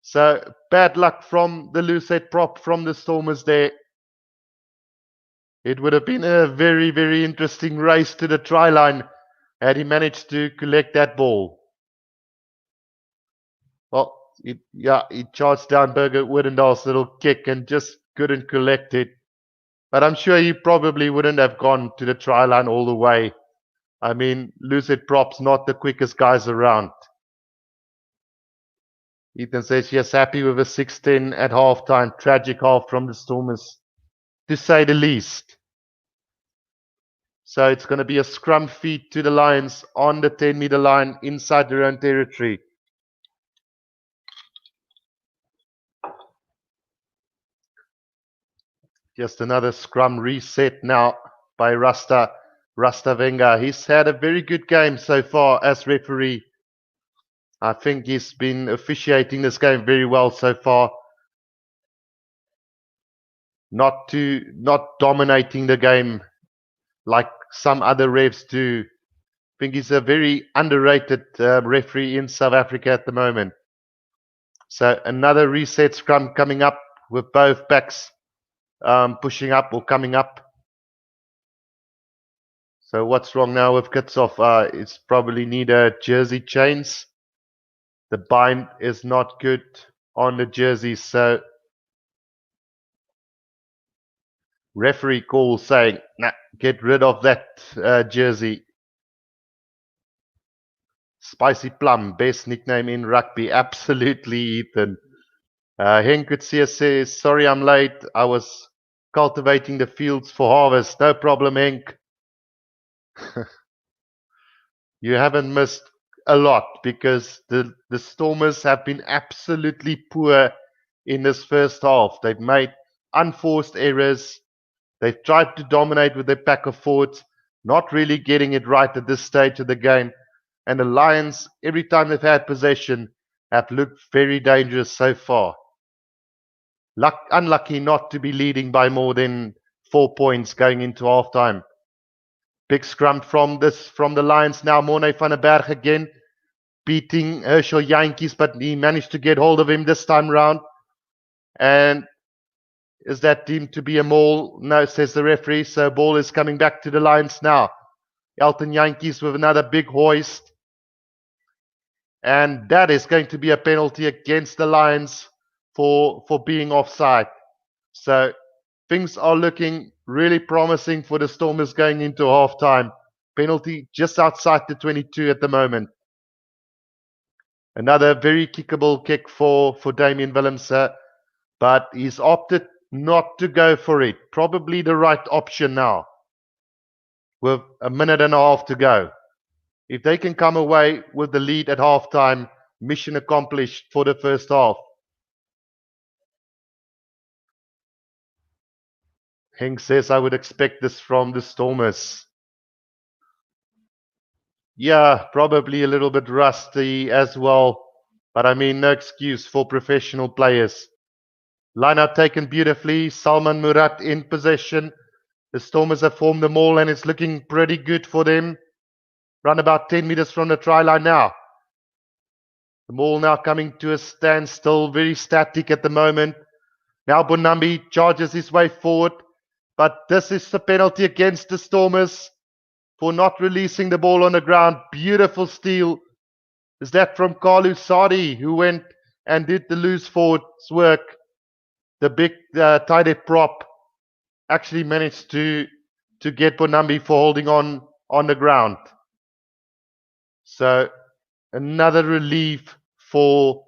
So bad luck from the loose head prop from the Stormers there. It would have been a very, very interesting race to the try line had he managed to collect that ball. Well, he charged down Burger Widdendal's little kick and just couldn't collect it. But I'm sure he probably wouldn't have gone to the try line all the way. I mean, Lucid Prop's not the quickest guys around. Ethan says, yes, happy with a 6-10 at halftime. Tragic half from the Stormers, to say the least. So it's going to be a scrum feed to the Lions on the 10-meter line inside their own territory. Just another scrum reset now by Rasta Venga. He's had a very good game so far as referee. I think he's been officiating this game very well so far. Not dominating the game like some other refs do. I think he's a very underrated referee in South Africa at the moment. So another reset scrum coming up with both backs pushing up or coming up. So what's wrong now with Kitshoff? It's probably need a jersey change. The bind is not good on the jersey, so referee call saying, nah, get rid of that jersey. Spicy Plum, best nickname in rugby. Absolutely, Ethan. Henk Kutsia says, sorry I'm late. I was cultivating the fields for harvest. No problem, Henk. You haven't missed a lot because the Stormers have been absolutely poor in this first half. They've made unforced errors. They've tried to dominate with their pack of forwards, not really getting it right at this stage of the game. And the Lions, every time they've had possession, have looked very dangerous so far. Unlucky not to be leading by more than 4 points going into halftime. Big scrum from the Lions now. Morne van der Berg again, beating Herschel Yankees, but he managed to get hold of him this time round. And is that deemed to be a maul? No, says the referee. So ball is coming back to the Lions now. Elton Yankees with another big hoist. And that is going to be a penalty against the Lions for being offside. So things are looking really promising for the Stormers going into halftime. Penalty just outside the 22 at the moment. Another very kickable kick for Damien Willemse, but he's opted not to go for it. Probably the right option now, with a minute and a half to go. If they can come away with the lead at halftime, mission accomplished for the first half. Henk says, I would expect this from the Stormers. Yeah, probably a little bit rusty as well. But I mean, no excuse for professional players. Line out taken beautifully. Salman Murat in possession. The Stormers have formed the maul and it's looking pretty good for them. Run about 10 meters from the try line now. The maul now coming to a standstill, very static at the moment. Now Bonambi charges his way forward. But this is the penalty against the Stormers for not releasing the ball on the ground. Beautiful steal. Is that from Carlu Sadi, who went and did the loose forwards work. The big tight head prop actually managed to get Bonambi for holding on the ground. So another relief for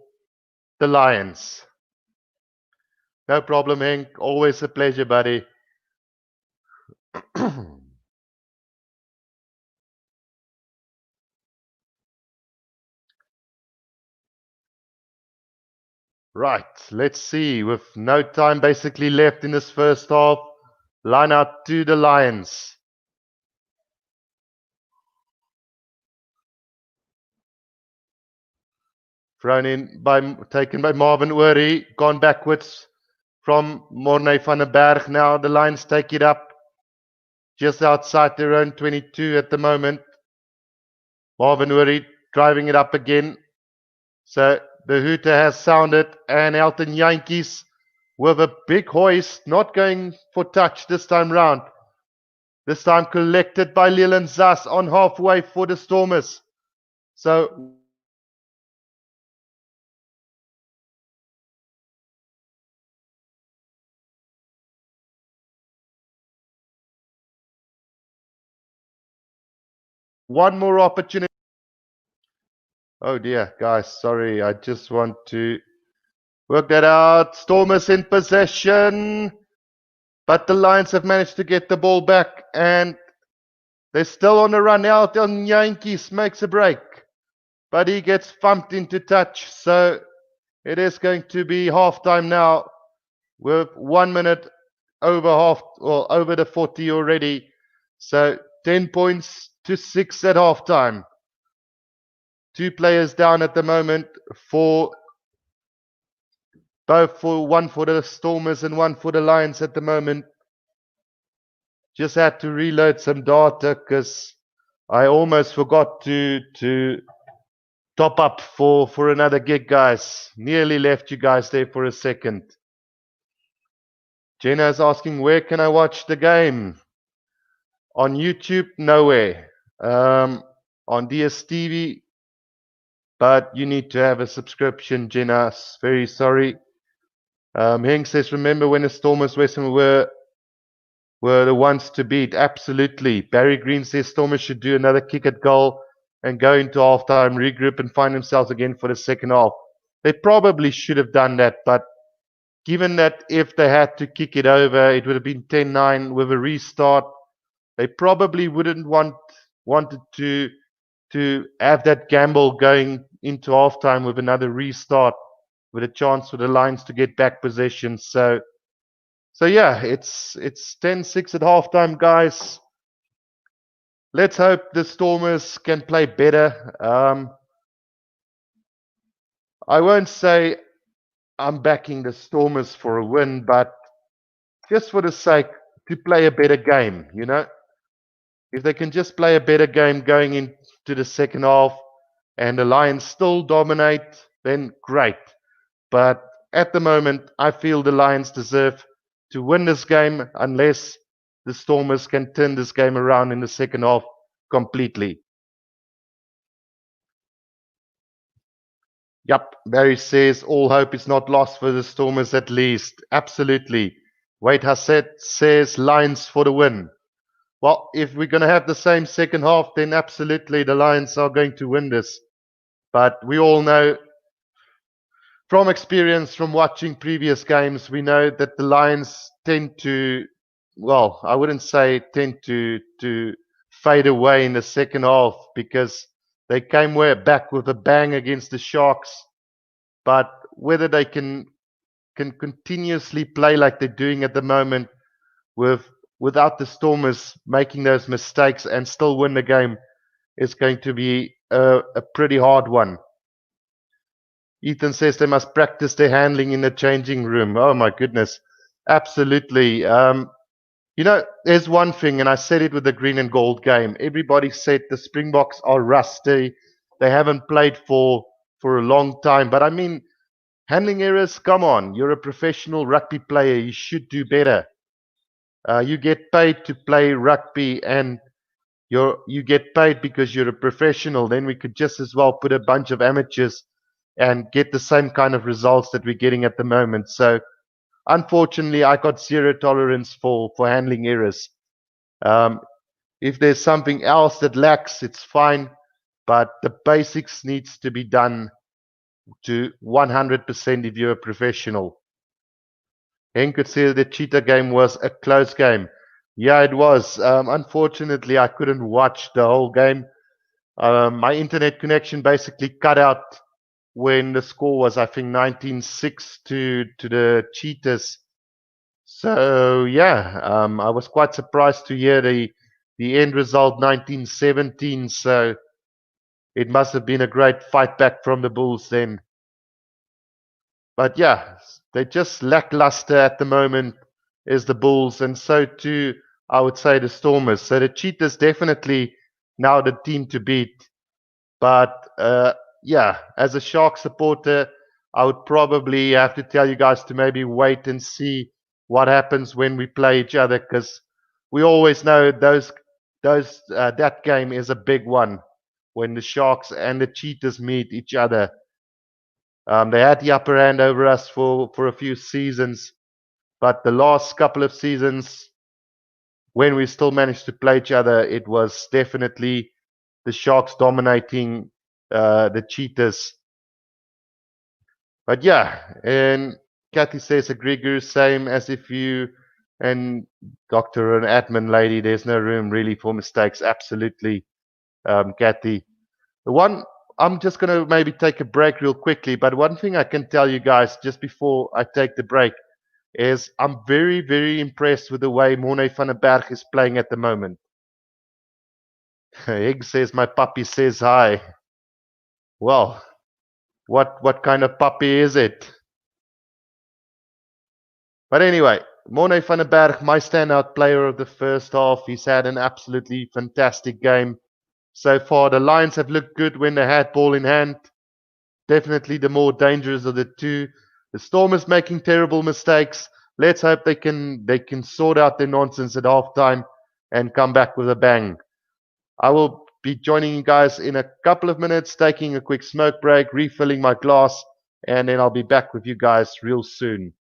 the Lions. No problem, Henk. Always a pleasure, buddy. Right, let's see. With no time basically left in this first half, line out to the Lions. Thrown in taken by Marvin Urie, gone backwards from Morne van der Berg. Now the Lions take it up just outside their own 22 at the moment. Marvin Urie driving it up again. So the hooter has sounded, and Elton Yankees with a big hoist, not going for touch this time round. This time collected by Leland Zas on halfway for the Stormers. So one more opportunity. Oh dear, guys, sorry. I just want to work that out. Stormers in possession. But the Lions have managed to get the ball back and they're still on the run out. And Yankees makes a break. But he gets thumped into touch. So it is going to be halftime now with 1 minute over the 40 already. So 10 points to 6 at halftime. 2 players down at the moment for one for the Stormers and one for the Lions at the moment. Just had to reload some data because I almost forgot to top up for another gig, guys. Nearly left you guys there for a second. Jenna is asking, where can I watch the game? On YouTube, nowhere. On DSTV, but you need to have a subscription, Jenna. Very sorry. Henk says, remember when the Stormers Western were the ones to beat? Absolutely. Barry Green says Stormers should do another kick at goal and go into halftime, regroup and find themselves again for the second half. They probably should have done that, but given that if they had to kick it over, it would have been 10-9 with a restart. They probably wouldn't wanted to have that gamble going into halftime with another restart, with a chance for the Lions to get back possession. So yeah, it's 10-6 at halftime, guys. Let's hope the Stormers can play better. I won't say I'm backing the Stormers for a win, but just for the sake to play a better game, you know. If they can just play a better game going into the second half and the Lions still dominate, then great. But at the moment, I feel the Lions deserve to win this game unless the Stormers can turn this game around in the second half completely. Yep, Barry says all hope is not lost for the Stormers at least. Absolutely. Wade Hassett says Lions for the win. Well, if we're going to have the same second half, then absolutely the Lions are going to win this. But we all know from experience from watching previous games, we know that the Lions tend to, well, I wouldn't say tend to fade away in the second half because they came way back with a bang against the Sharks. But whether they can continuously play like they're doing at the moment with without the Stormers making those mistakes and still win the game is going to be a pretty hard one. Ethan says they must practice their handling in the changing room. Oh my goodness. Absolutely. There's one thing, and I said it with the green and gold game. Everybody said the Springboks are rusty. They haven't played for a long time. But I mean, handling errors, come on. You're a professional rugby player. You should do better. You get paid to play rugby and you get paid because you're a professional. Then we could just as well put a bunch of amateurs and get the same kind of results that we're getting at the moment. So unfortunately, I got zero tolerance for handling errors. Um, if there's something else that lacks, it's fine, but the basics needs to be done to 100% if you're a professional. Henk could say the cheetah game was a close game. Yeah, it was. Unfortunately, I couldn't watch the whole game. My internet connection basically cut out when the score was, I think, 19-6 to the Cheetahs. So yeah, I was quite surprised to hear the end result 19-17. So it must have been a great fight back from the Bulls then. But yeah, they're just lackluster at the moment is the Bulls, and so too I would say the Stormers. So the Cheetahs definitely now the team to beat. But yeah, as a Shark supporter, I would probably have to tell you guys to maybe wait and see what happens when we play each other, because we always know those that game is a big one when the Sharks and the Cheetahs meet each other. They had the upper hand over us for a few seasons, but the last couple of seasons, when we still managed to play each other, it was definitely the Sharks dominating the Cheetahs. But yeah, and Kathy says, agree, Guru, same as if you and Doctor and admin lady, there's no room really for mistakes. Absolutely, Kathy. The one, I'm just going to maybe take a break real quickly, but one thing I can tell you guys just before I take the break is I'm very, very impressed with the way Morne van der Berg is playing at the moment. Egg says, my puppy says hi. Well, what kind of puppy is it? But anyway, Morne van der Berg, my standout player of the first half. He's had an absolutely fantastic game so far. The Lions have looked good when they had ball in hand. Definitely the more dangerous of the two. The Stormers making terrible mistakes. Let's hope they can sort out their nonsense at halftime and come back with a bang. I will be joining you guys in a couple of minutes, taking a quick smoke break, refilling my glass, and then I'll be back with you guys real soon.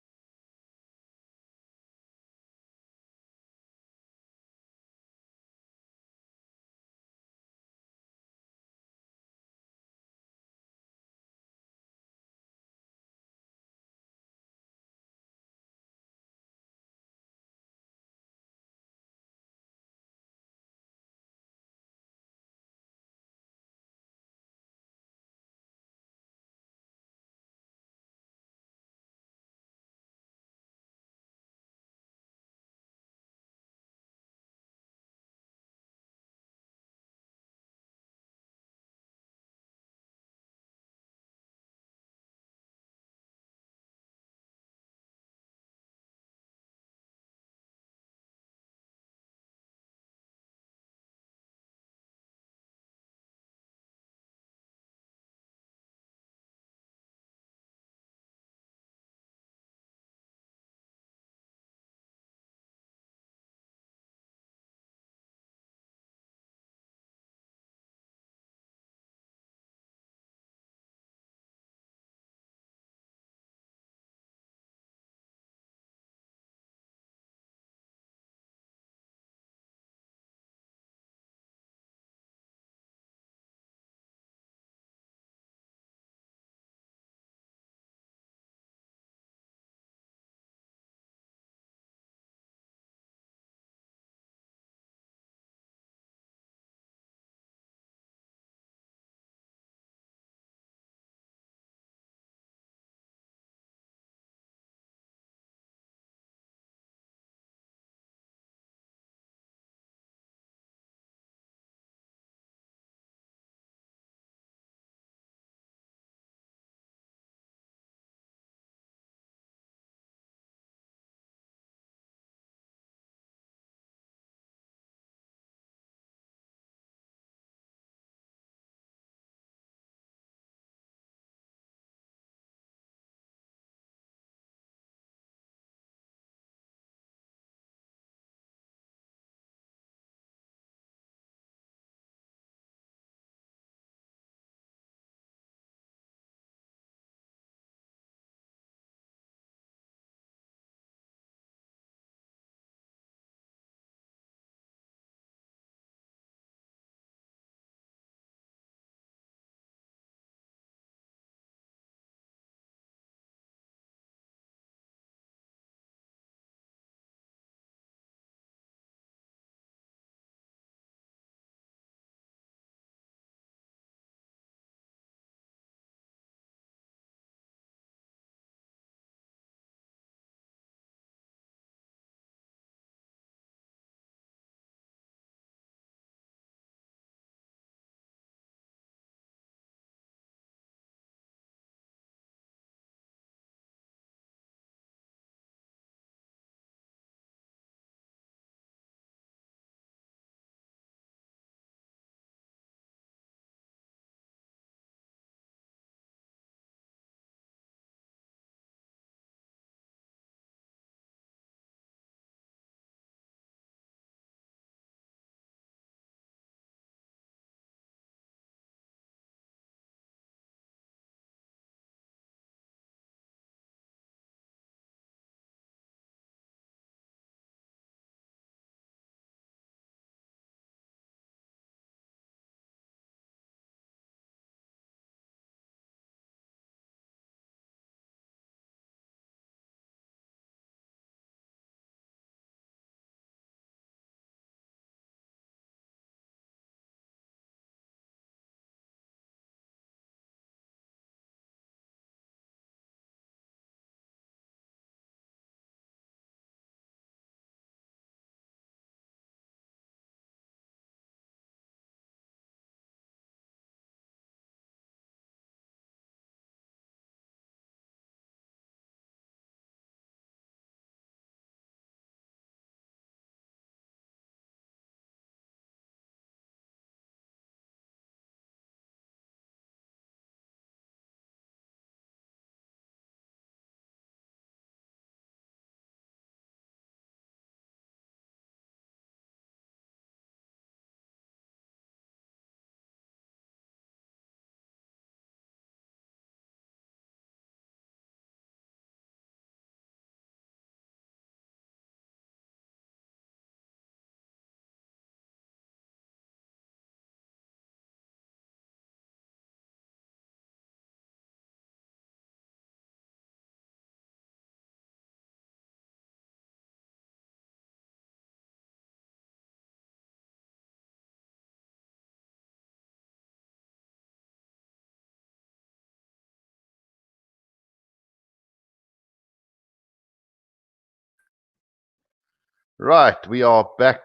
Right, we are back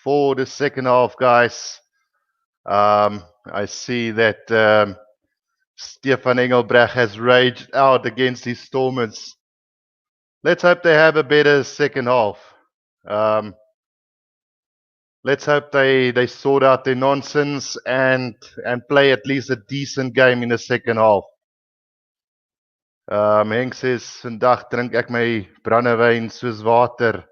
for the second half, guys. I see that Stefan Engelbrecht has raged out against his Stormers. Let's hope they have a better second half. Um, let's hope they sort out their nonsense and play at least a decent game in the second half. Henk says, vandag drink ek my brandewyn soos water.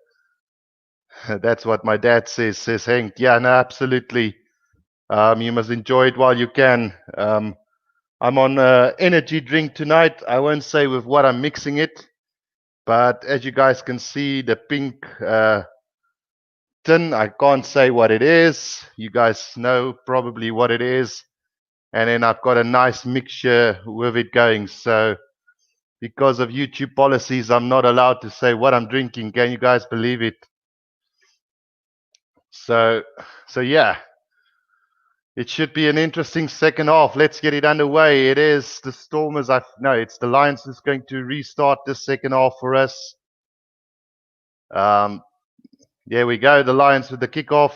That's what my dad says Henk. Yeah, no, absolutely. You must enjoy it while you can. I'm on energy drink tonight. I won't say with what I'm mixing it, but as you guys can see, the pink tin, I can't say what it is. You guys know probably what it is. And then I've got a nice mixture with it going. So because of YouTube policies, I'm not allowed to say what I'm drinking. Can you guys believe it? So yeah. It should be an interesting second half. Let's get it underway. It is the Stormers. It's the Lions who's going to restart this second half for us. There we go. The Lions with the kickoff.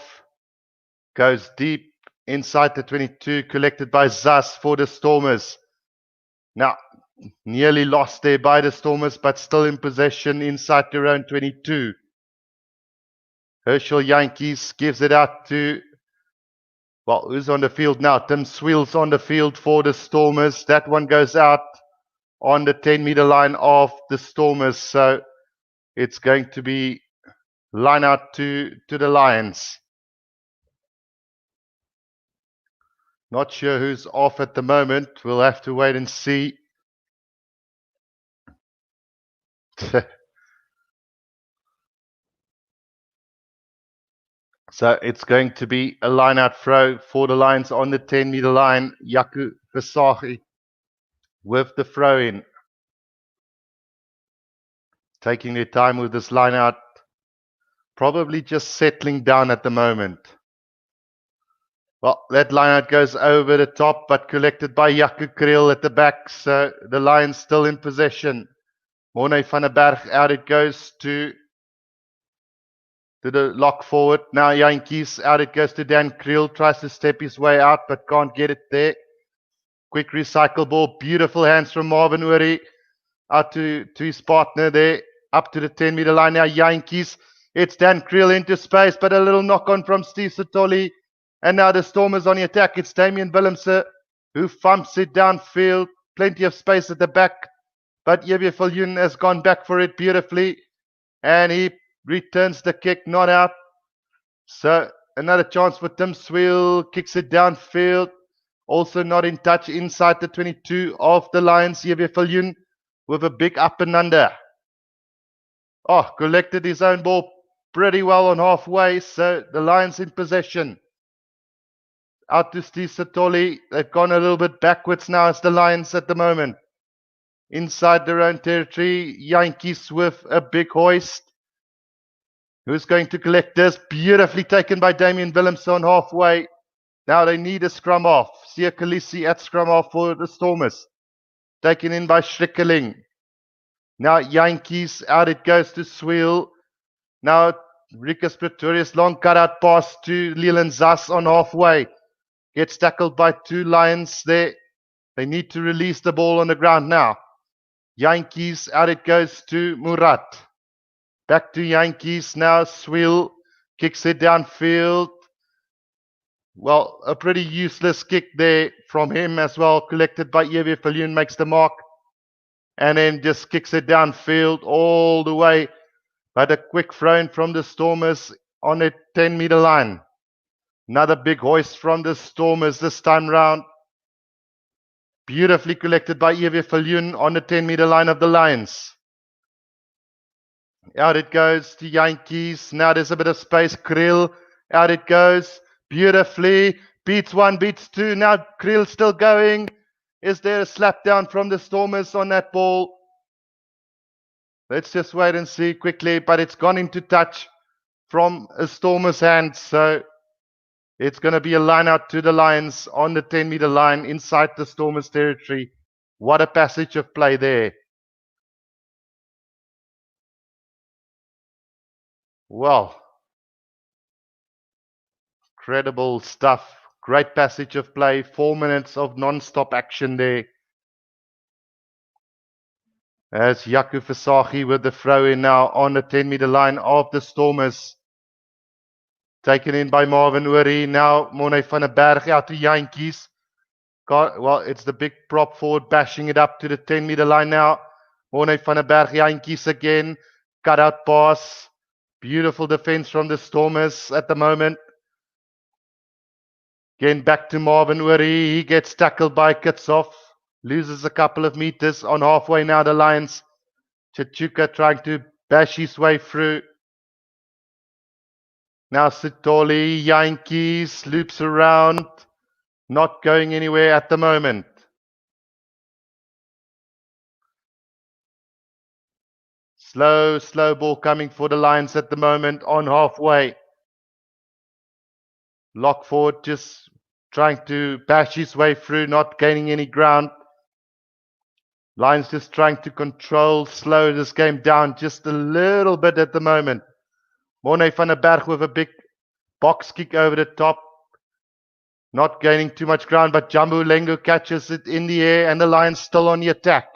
Goes deep inside the 22, collected by Zas for the Stormers. Now, nearly lost there by the Stormers, but still in possession inside their own 22. Herschel Yankees gives it out to, well, who's on the field now? Tim Swill's on the field for the Stormers. That one goes out on the 10-meter line of the Stormers. So it's going to be line out to the Lions. Not sure who's off at the moment. We'll have to wait and see. So it's going to be a line-out throw for the Lions on the 10-meter line. Yaku Visagie with the throw-in. Taking their time with this line-out. Probably just settling down at the moment. Well, that line-out goes over the top, but collected by Yaku Kriel at the back. So the Lions still in possession. Morne van der Berg out it goes to the lock forward. Now Yankees out it goes to Dan Kriel. Tries to step his way out, but can't get it there. Quick recycle ball. Beautiful hands from Marvin Uri. Out to his partner there. Up to the 10-meter line now. Yankees. It's Dan Kriel into space, but a little knock on from Steve Satoli. And now the Stormers on the attack. It's Damian Willemse who thumps it downfield. Plenty of space at the back. But Yevye Viljoen has gone back for it beautifully. And he returns the kick, not out. So another chance for Tim Swill. Kicks it downfield. Also not in touch inside the 22 of the Lions. Yevye Viljoen with a big up and under. Oh, collected his own ball pretty well on halfway. So the Lions in possession. Out to Steve Satoli. They've gone a little bit backwards now as the Lions at the moment. Inside their own territory. Yankees with a big hoist. Who's going to collect this? Beautifully taken by Damian Willemse on halfway. Now they need a scrum off. Sia Khaleesi at scrum off for the Stormers. Taken in by Schrikkeling. Now Yankees, out it goes to Swiel. Now Rikus Pretorius, long cutout pass to Leland Zas on halfway. Gets tackled by two Lions there. They need to release the ball on the ground now. Yankees, out it goes to Murat. Back to Yankees now. Swiel kicks it downfield. Well, a pretty useless kick there from him as well. Collected by Yevye Viljoen, makes the mark. And then just kicks it downfield all the way. But a quick throw in from the Stormers on the 10-meter line. Another big hoist from the Stormers this time round. Beautifully collected by Yevye Viljoen on the 10-meter line of the Lions. Out it goes to Yankees. Now there's a bit of space. Kriel, out it goes. Beautifully. Beats one, beats two. Now Kriel still going. Is there a slap down from the Stormers on that ball? Let's just wait and see quickly. But it's gone into touch from a Stormers' hand. So it's going to be a line out to the Lions on the 10-meter line inside the Stormers' territory. What a passage of play there. Well, incredible stuff. Great passage of play. 4 minutes of non-stop action there. As Jaco Versaghi with the throw in now on the 10-meter line of the Stormers. Taken in by Marvin Orie. Now Morne van der Berg out to Yankees. Well, it's the big prop forward bashing it up to the 10-meter line now. Morne van der Berg, Yankees again. Cut out pass. Beautiful defense from the Stormers at the moment. Again back to Marvin Orie. He gets tackled by Kitsoff. Loses a couple of meters on halfway now, the Lions. Chichuka trying to bash his way through. Now Sitoli, Yankees, loops around. Not going anywhere at the moment. Slow ball coming for the Lions at the moment on halfway. Lockford just trying to bash his way through, not gaining any ground. Lions just trying to slow this game down just a little bit at the moment. Morne van der Berg with a big box kick over the top. Not gaining too much ground, but Jambu Lengo catches it in the air and the Lions still on the attack.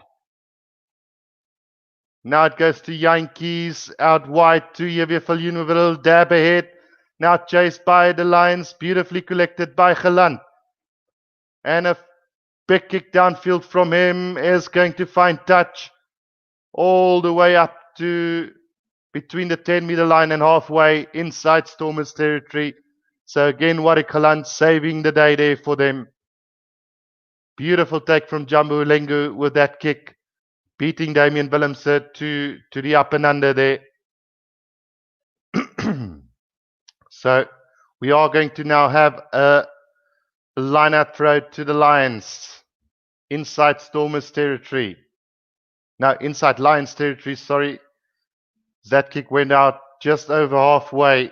Now it goes to Yankees, out wide to Javier Viljoen with a little dab ahead. Now chased by the Lions, beautifully collected by Geland. And a big kick downfield from him is going to find touch all the way up to between the 10-meter line and halfway inside Stormers territory. So again, Warwick Geland saving the day there for them. Beautiful take from Jambu Lengu with that kick, beating Damian Willemse to the up and under there. So we are going to now have a line-out throw to the Lions inside Stormers territory. Now inside Lions territory, sorry. That kick went out just over halfway.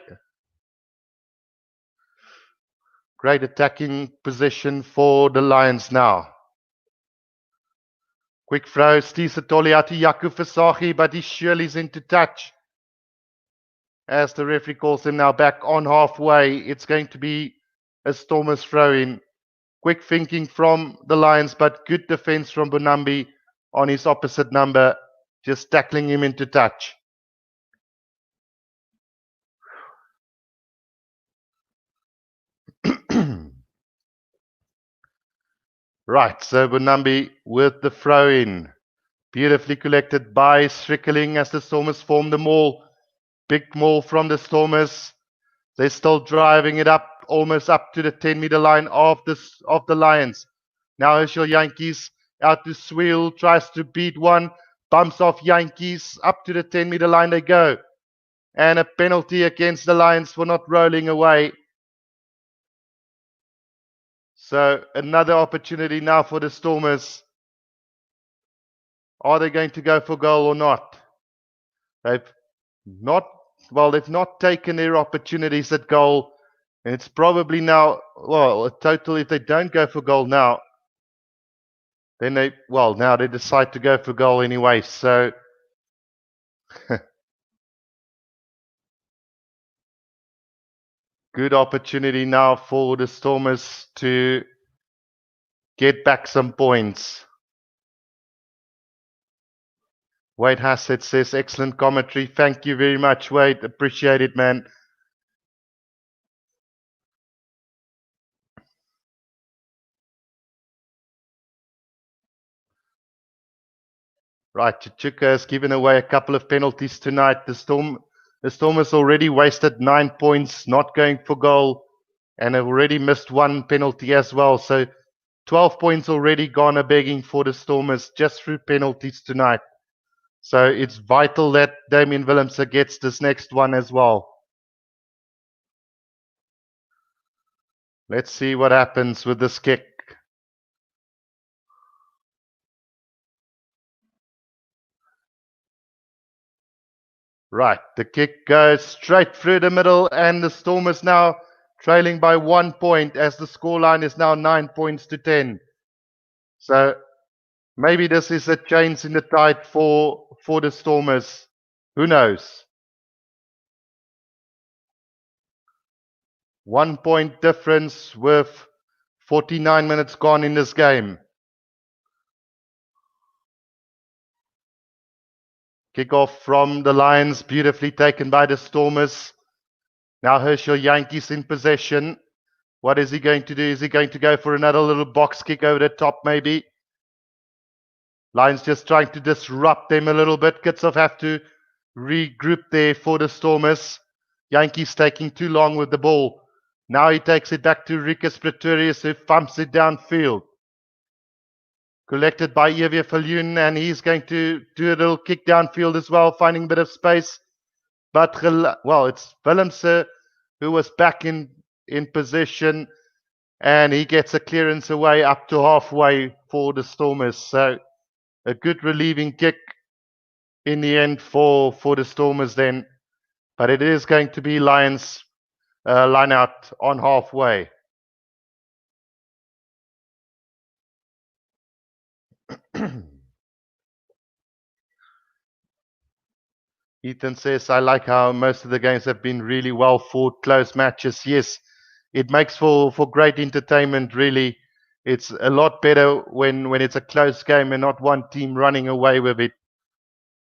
Great attacking position for the Lions now. Quick throw, Steve Satoli out to Jaco Versaghi, but he surely is into touch. As the referee calls him now back on halfway, it's going to be a Stormers throw-in. Quick thinking from the Lions, but good defense from Bonambi on his opposite number, just tackling him into touch. Right, so Bonambi with the throw-in. Beautifully collected by Strickling as the Stormers form the maul. Big maul from the Stormers. They're still driving it up, almost up to the 10-meter line of the Lions. Now Herschel Yankees out to Sweel, tries to beat one, bumps off Yankees, up to the 10-meter line they go. And a penalty against the Lions for not rolling away. So another opportunity now for the Stormers. Are they going to go for goal or not? They've not taken their opportunities at goal. And it's probably now, a total, if they don't go for goal now, then now they decide to go for goal anyway. So good opportunity now for the Stormers to get back some points. Wade Hassett says, excellent commentary. Thank you very much, Wade. Appreciate it, man. Right, Chichuka has given away a couple of penalties tonight. The Stormers already wasted 9 points not going for goal and have already missed one penalty as well. So 12 points already gone begging for the Stormers just through penalties tonight. So it's vital that Damian Willemse gets this next one as well. Let's see what happens with this kick. Right, the kick goes straight through the middle and the Stormers now trailing by 1 point as the scoreline is now 9 points to 10. So maybe this is a change in the tide for the Stormers. Who knows? 1 point difference with 49 minutes gone in this game. Kick-off from the Lions, beautifully taken by the Stormers. Now Herschel Yankees in possession. What is he going to do? Is he going to go for another little box kick over the top maybe? Lions just trying to disrupt them a little bit. Kitsov have to regroup there for the Stormers. Yankees taking too long with the ball. Now he takes it back to Rikus Pretorius, who thumps it downfield. Collected by Evie Falloon, and he's going to do a little kick downfield as well, finding a bit of space. But, it's Willemse who was back in possession, and he gets a clearance away up to halfway for the Stormers. So a good relieving kick in the end for the Stormers then. But it is going to be Lions line out on halfway. Ethan says, I like how most of the games have been really well fought, close matches. Yes, it makes for great entertainment, really. It's a lot better when it's a close game and not one team running away with it.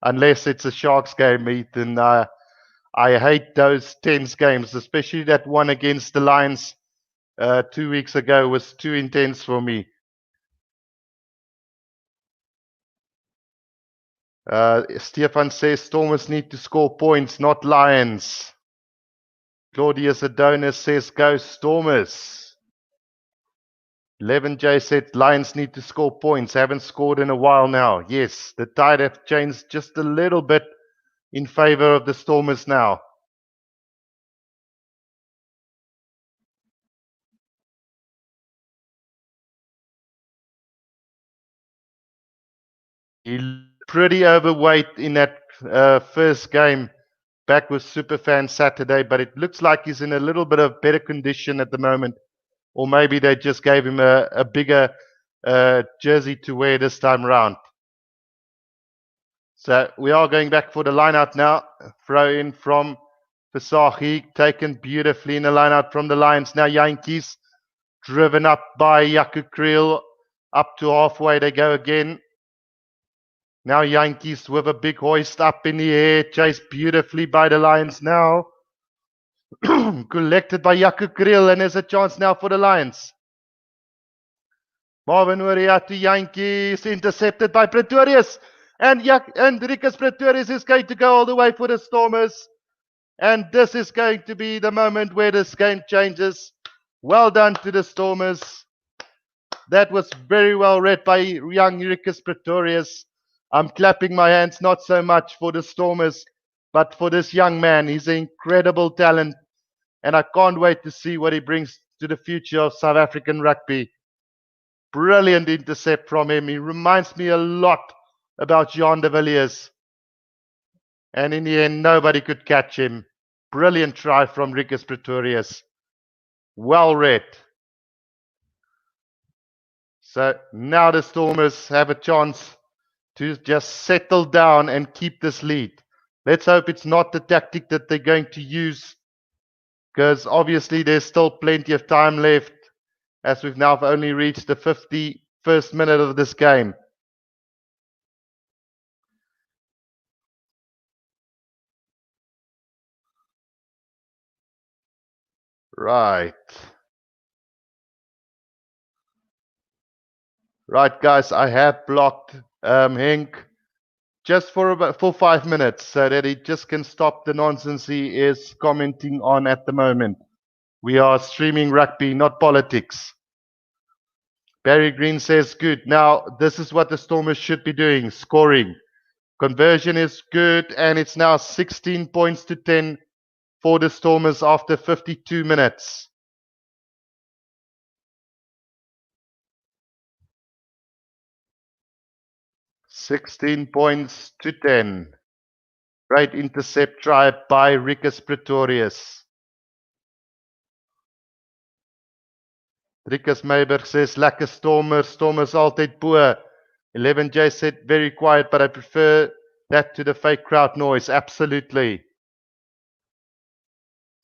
Unless it's a Sharks game, Ethan. I hate those tense games, especially that one against the Lions 2 weeks ago was too intense for me. Stefan says Stormers need to score points, not Lions. Claudius Adonis says go Stormers. 11J said Lions need to score points. Haven't scored in a while now. Yes, the tide have changed just a little bit in favor of the Stormers now. He's pretty overweight in that first game back with Superfan Saturday, but it looks like he's in a little bit of better condition at the moment. Or maybe they just gave him a bigger jersey to wear this time around. So we are going back for the line-out now. Throw in from Visagie, taken beautifully in the line-out from the Lions. Now Yankees, driven up by Yaku Creel. Up to halfway they go again. Now Yankees with a big hoist up in the air, chased beautifully by the Lions now. Collected by Yaku Creel, and there's a chance now for the Lions. Marvin Uria to Yankees, intercepted by Pretorius. And Rikus Pretorius is going to go all the way for the Stormers. And this is going to be the moment where this game changes. Well done to the Stormers. That was very well read by young Rikus Pretorius. I'm clapping my hands not so much for the Stormers, but for this young man. He's an incredible talent. And I can't wait to see what he brings to the future of South African rugby. Brilliant intercept from him. He reminds me a lot about Jean de Villiers. And in the end, nobody could catch him. Brilliant try from Rikus Pretorius. Well read. So now the Stormers have a chance to just settle down and keep this lead. Let's hope it's not the tactic that they're going to use, because obviously there's still plenty of time left, as we've now only reached the 51st minute of this game. Right. Right, guys, I have blocked Henk just for 5 minutes so that he just can stop the nonsense he is commenting on at the moment. We are streaming rugby, not politics. Barry Green says good. Now, this is what the Stormers should be doing, scoring. Conversion is good, and it's now 16 points to 10 for the Stormers after 52 minutes. $16 points to 10. Great intercept try by Rikus Pretorius. Rikus Meiberg says, lekker Stormers, Stormers altyd bo. 11J said, very quiet, but I prefer that to the fake crowd noise. Absolutely.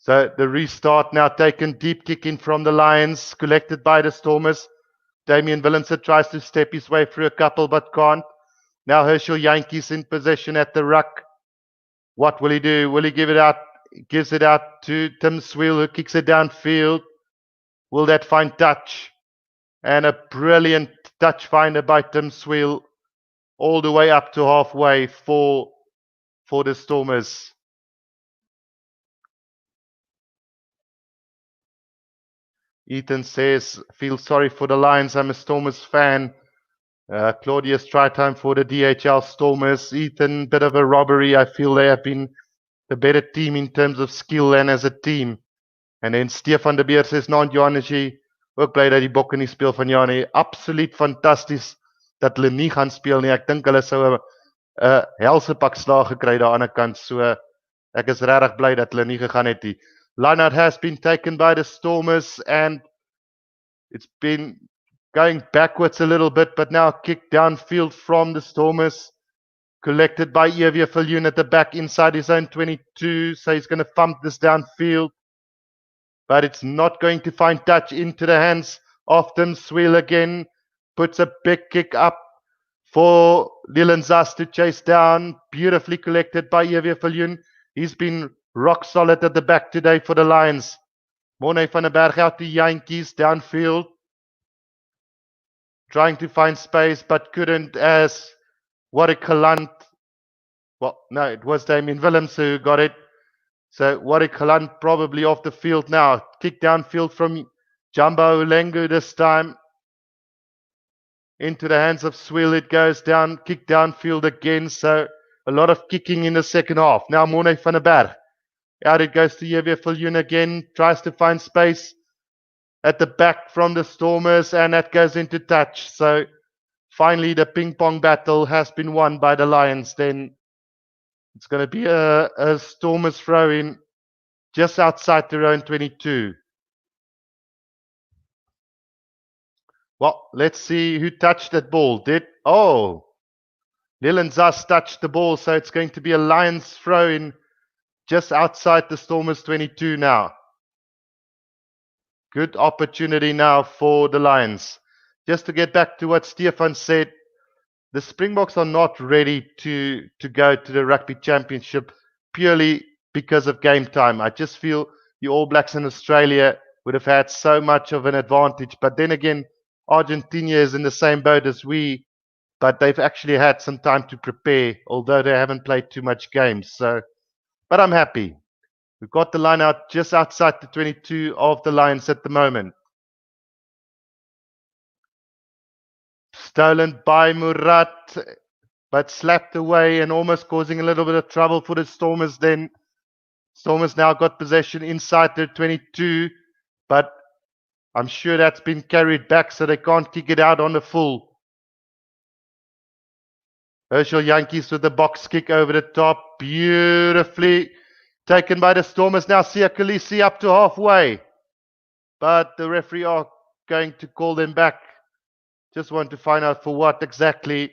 So the restart now taken, deep kick in from the Lions, collected by the Stormers. Damian Willemse tries to step his way through a couple but can't. Now Herschel Yankees in possession at the ruck. What will he do? Will he give it out? Gives it out to Tim Sweel, who kicks it downfield. Will that find touch? And a brilliant touch finder by Tim Sweel, all the way up to halfway for the Stormers. Ethan says, feel sorry for the Lions. I'm a Stormers fan. Claudius, try time for the DHL Stormers. Ethan, bit of a robbery. I feel they have been the better team in terms of skill and as a team. En dan Stefan de Beer says, naand Johannesie, ook bly dat die Bokke nie speel van Johannie. Absoluut fantasties dat hulle nie gaan speel nie. Ek dink hulle sou 'n helse pak slaag gekry daar aan die kant. So ek is regtig bly dat hulle nie gegaan het nie. Line-out has been taken by the Stormers and it's been going backwards a little bit, but now kicked downfield from the Stormers. Collected by EW Viljoen at the back inside his own 22. So he's going to thump this downfield. But it's not going to find touch into the hands of Tim Sweel again. Puts a big kick up for Newlands to chase down. Beautifully collected by EW Viljoen. He's been rock solid at the back today for the Lions. Morne van der Berg out to Yankees downfield. Trying to find space but couldn't as Warwick Geland. Well, no, it was Damian Willemse who got it. So Warwick Geland probably off the field now. Kick downfield from Jumbo Ulengu this time. Into the hands of Sweel it goes down. Kick downfield again. So a lot of kicking in the second half. Now Morne van der Berg. Out it goes to Jewe Viljoen again. Tries to find space at the back from the Stormers. And that goes into touch. So finally the ping pong battle has been won by the Lions. Then it's going to be a Stormers throw in just outside their own 22. Well, let's see who touched that ball. Newlands touched the ball, so it's going to be a Lions throw in just outside the Stormers 22 now. Good opportunity now for the Lions. Just to get back to what Stefan said, the Springboks are not ready to go to the Rugby Championship purely because of game time. I just feel the All Blacks in Australia would have had so much of an advantage. But then again, Argentina is in the same boat as we, but they've actually had some time to prepare, although they haven't played too much games. But I'm happy. We've got the line out just outside the 22 of the Lions at the moment. Stolen by Murat, but slapped away and almost causing a little bit of trouble for the Stormers then. Stormers now got possession inside their 22, but I'm sure that's been carried back so they can't kick it out on the full. Herschel Yankees with the box kick over the top. Beautifully taken by the Stormers. Now Sia Khaleesi up to halfway. But the referee are going to call them back. Just want to find out for what exactly.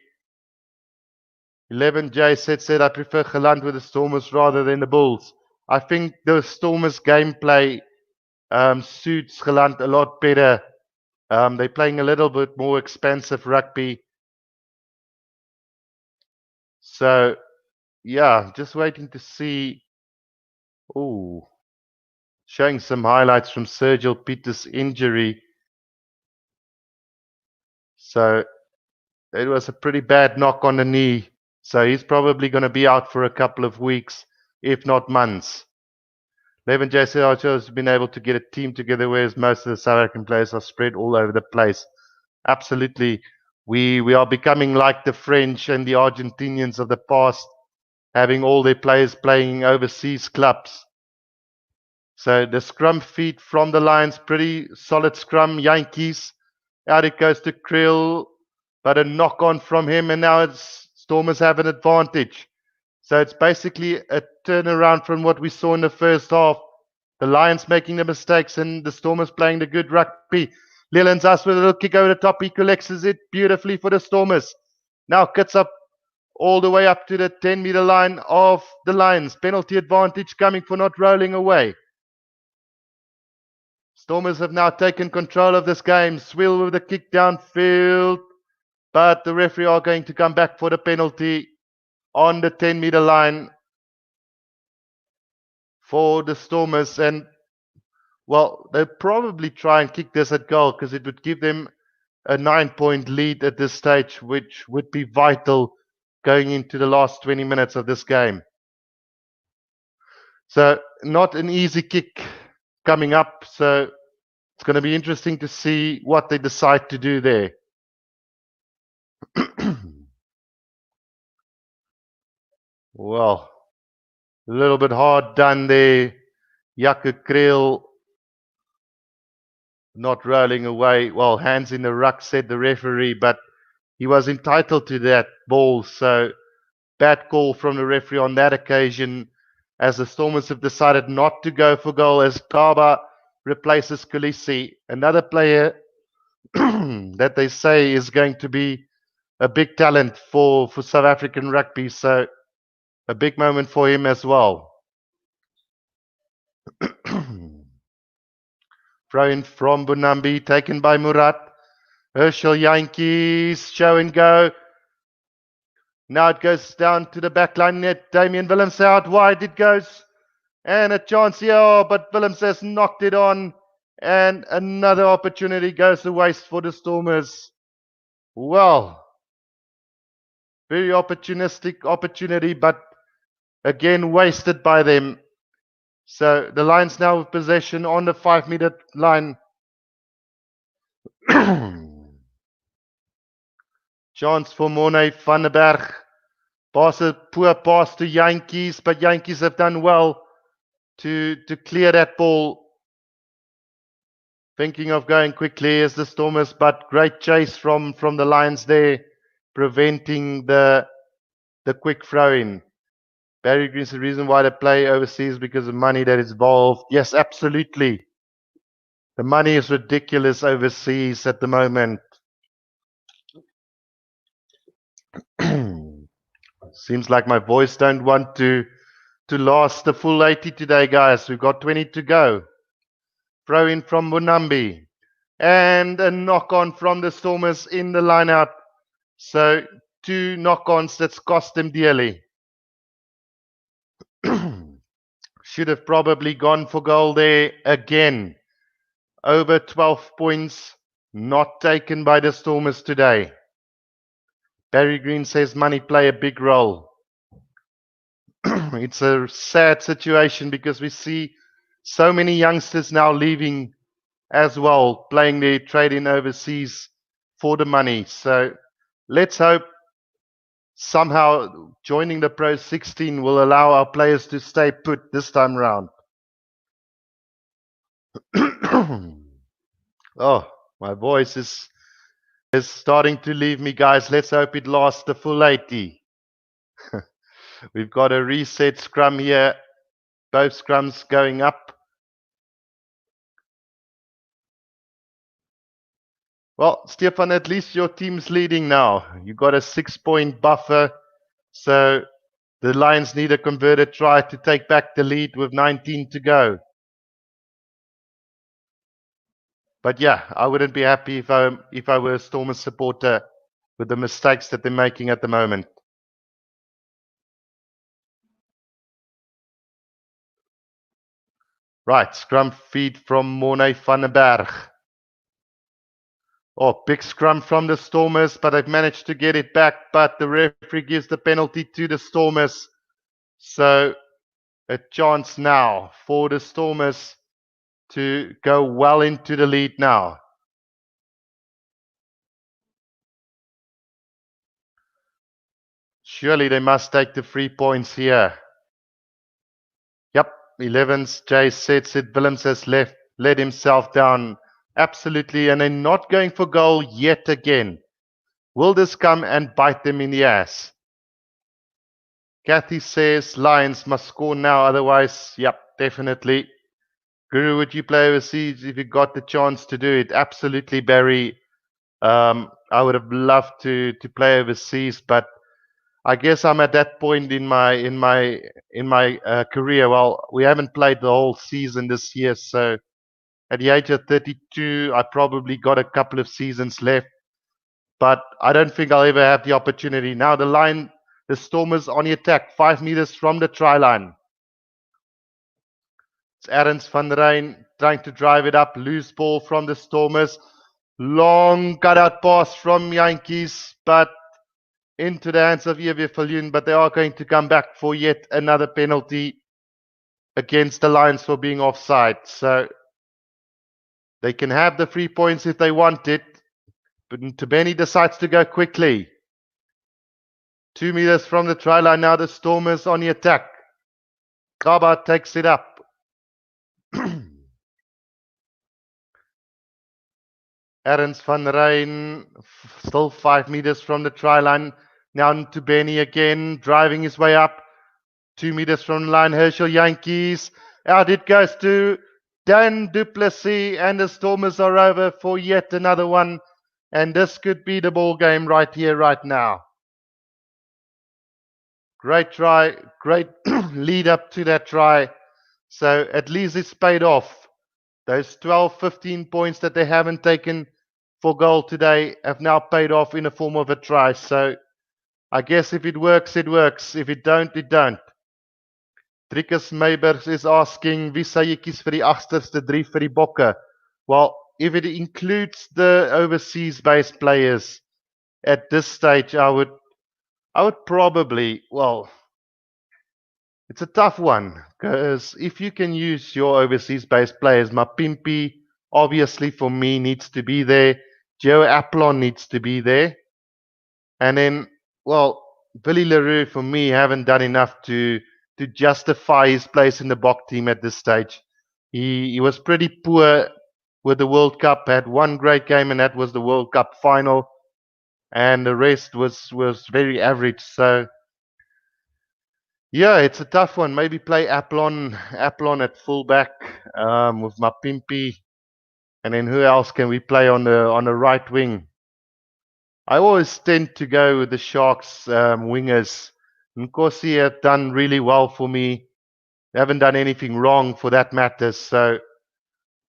11J said I prefer Geland with the Stormers rather than the Bulls. I think the Stormers gameplay suits Geland a lot better. They're playing a little bit more expensive rugby. So, yeah, just waiting to see. Oh, showing some highlights from Sergio Peters' injury. So, it was a pretty bad knock on the knee. So, he's probably going to be out for a couple of weeks, if not months. 11J said has been able to get a team together, whereas most of the South African players are spread all over the place. Absolutely. We are becoming like the French and the Argentinians of the past, having all their players playing overseas clubs. So the scrum feed from the Lions, pretty solid scrum. Yankees, out it goes to Krill, but a knock on from him, and now Stormers have an advantage. So it's basically a turnaround from what we saw in the first half. The Lions making the mistakes and the Stormers playing the good rugby. Leland's with a little kick over the top. He collects it beautifully for the Stormers. Now cuts up all the way up to the 10-meter line of the Lions. Penalty advantage coming for not rolling away. Stormers have now taken control of this game. Swill with the kick downfield, but the referee are going to come back for the penalty on the 10-meter line for the Stormers. And, well, they'll probably try and kick this at goal because it would give them a 9-point lead at this stage, which would be vital going into the last 20 minutes of this game. So not an easy kick coming up. So it's going to be interesting to see what they decide to do there. Well, a little bit hard done there. Jakke Kreel not rolling away. Well, hands in the ruck, said the referee, but he was entitled to that ball. So bad call from the referee on that occasion, as the Stormers have decided not to go for goal as Kaba replaces Khaleesi, another player that they say is going to be a big talent for South African rugby. So a big moment for him as well. Throw in from Bunambi, taken by Murat. Herschel Yankees, show and go. Now it goes down to the back line net. Damien Willems out wide it goes. And a chance here, but Willems has knocked it on. And another opportunity goes to waste for the Stormers. Well, very opportunistic opportunity, but again wasted by them. So the Lions now with possession on the 5-meter line. Chance for Morne van der Berg. Pass a poor pass to Yankees, but Yankees have done well to clear that ball. Thinking of going quickly as the Stormers, but great chase from the Lions there, preventing the quick throw in. Barry Green's the reason why they play overseas because of money that is involved. Yes, absolutely. The money is ridiculous overseas at the moment. Seems like my voice don't want to last the full 80 today, guys. We've got 20 to go. Throw in from Bunambi. And a knock-on from the Stormers in the line-out. So 2 knock-ons that's cost them dearly. Should have probably gone for goal there again. Over 12 points not taken by the Stormers today. Barry Green says money play a big role. It's a sad situation because we see so many youngsters now leaving as well, playing their trade in overseas for the money. So let's hope somehow joining the Pro 16 will allow our players to stay put this time around. Oh, my voice is starting to leave me, guys. Let's hope it lasts the full 80. We've got a reset scrum here. Both scrums going up. Well, Stefan, at least your team's leading now. You got a 6-point buffer. So the Lions need a converted try to take back the lead with 19 to go. But yeah, I wouldn't be happy if I were a Stormers supporter with the mistakes that they're making at the moment. Right, scrum feed from Morne van der Berg. Oh, big scrum from the Stormers, but they've managed to get it back. But the referee gives the penalty to the Stormers. So a chance now for the Stormers to go well into the lead now. Surely they must take the 3 points here. Yep, 11's Jay sets it. Willems has let himself down. Absolutely, and they're not going for goal yet again. Will this come and bite them in the ass? Kathy says Lions must score now, otherwise, yep, definitely. Guru, would you play overseas if you got the chance to do it? Absolutely, Barry. I would have loved to play overseas, but I guess I'm at that point in my career. Well, we haven't played the whole season this year, so At the age of 32, I probably got a couple of seasons left, but I don't think I'll ever have the opportunity. Now the Stormers on the attack, 5 meters from the try line. It's Arends van Rijn trying to drive it up. Loose ball from the Stormers. Long cutout pass from Yankees, but into the hands of Evie Falloon. But they are going to come back for yet another penalty against the Lions for being offside. So they can have the 3 points if they want it. But Ntubeni decides to go quickly. 2 meters from the try line now. The Stormers on the attack. Kaba takes it up. Arends van Rijn still 5 meters from the try line. Now Ntubeni again, driving his way up. 2 meters from the line. Herschel Yankees. Out it goes to Dan du Plessis, and the Stormers are over for yet another one. And this could be the ball game right here, right now. Great try, great lead up to that try. So at least it's paid off. Those 12, 15 points that they haven't taken for goal today have now paid off in the form of a try. So I guess if it works, it works. If it don't, it don't. Driekus Meybers is asking, wie sal jy kies vir die agterste 3 vir die Bokke? Well, if it includes the overseas-based players at this stage, I would probably, well, it's a tough one, because if you can use your overseas-based players, Mapimpi, obviously for me, needs to be there. Joe Aplon needs to be there. And then, well, Billy LaRue, for me, haven't done enough to justify his place in the Bok team at this stage. He was pretty poor with the World Cup, had one great game, and that was the World Cup final. And the rest was very average. So, yeah, it's a tough one. Maybe play Aplon at fullback with Mapimpi. And then who else can we play on the right wing? I always tend to go with the Sharks wingers. Nkosi have done really well for me. They haven't done anything wrong for that matter. So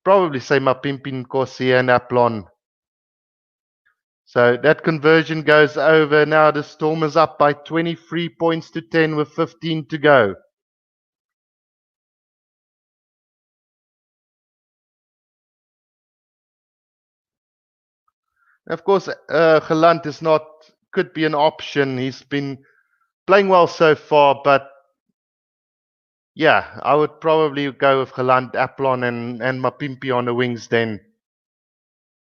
probably say Mapimpi, Nkosi and Aplon. So that conversion goes over. Now the Stormers up by 23 points to 10 with 15 to go. Of course, Gelant could be an option. He's been playing well so far, but yeah, I would probably go with Gelant, Aplon and Mapimpi on the wings then,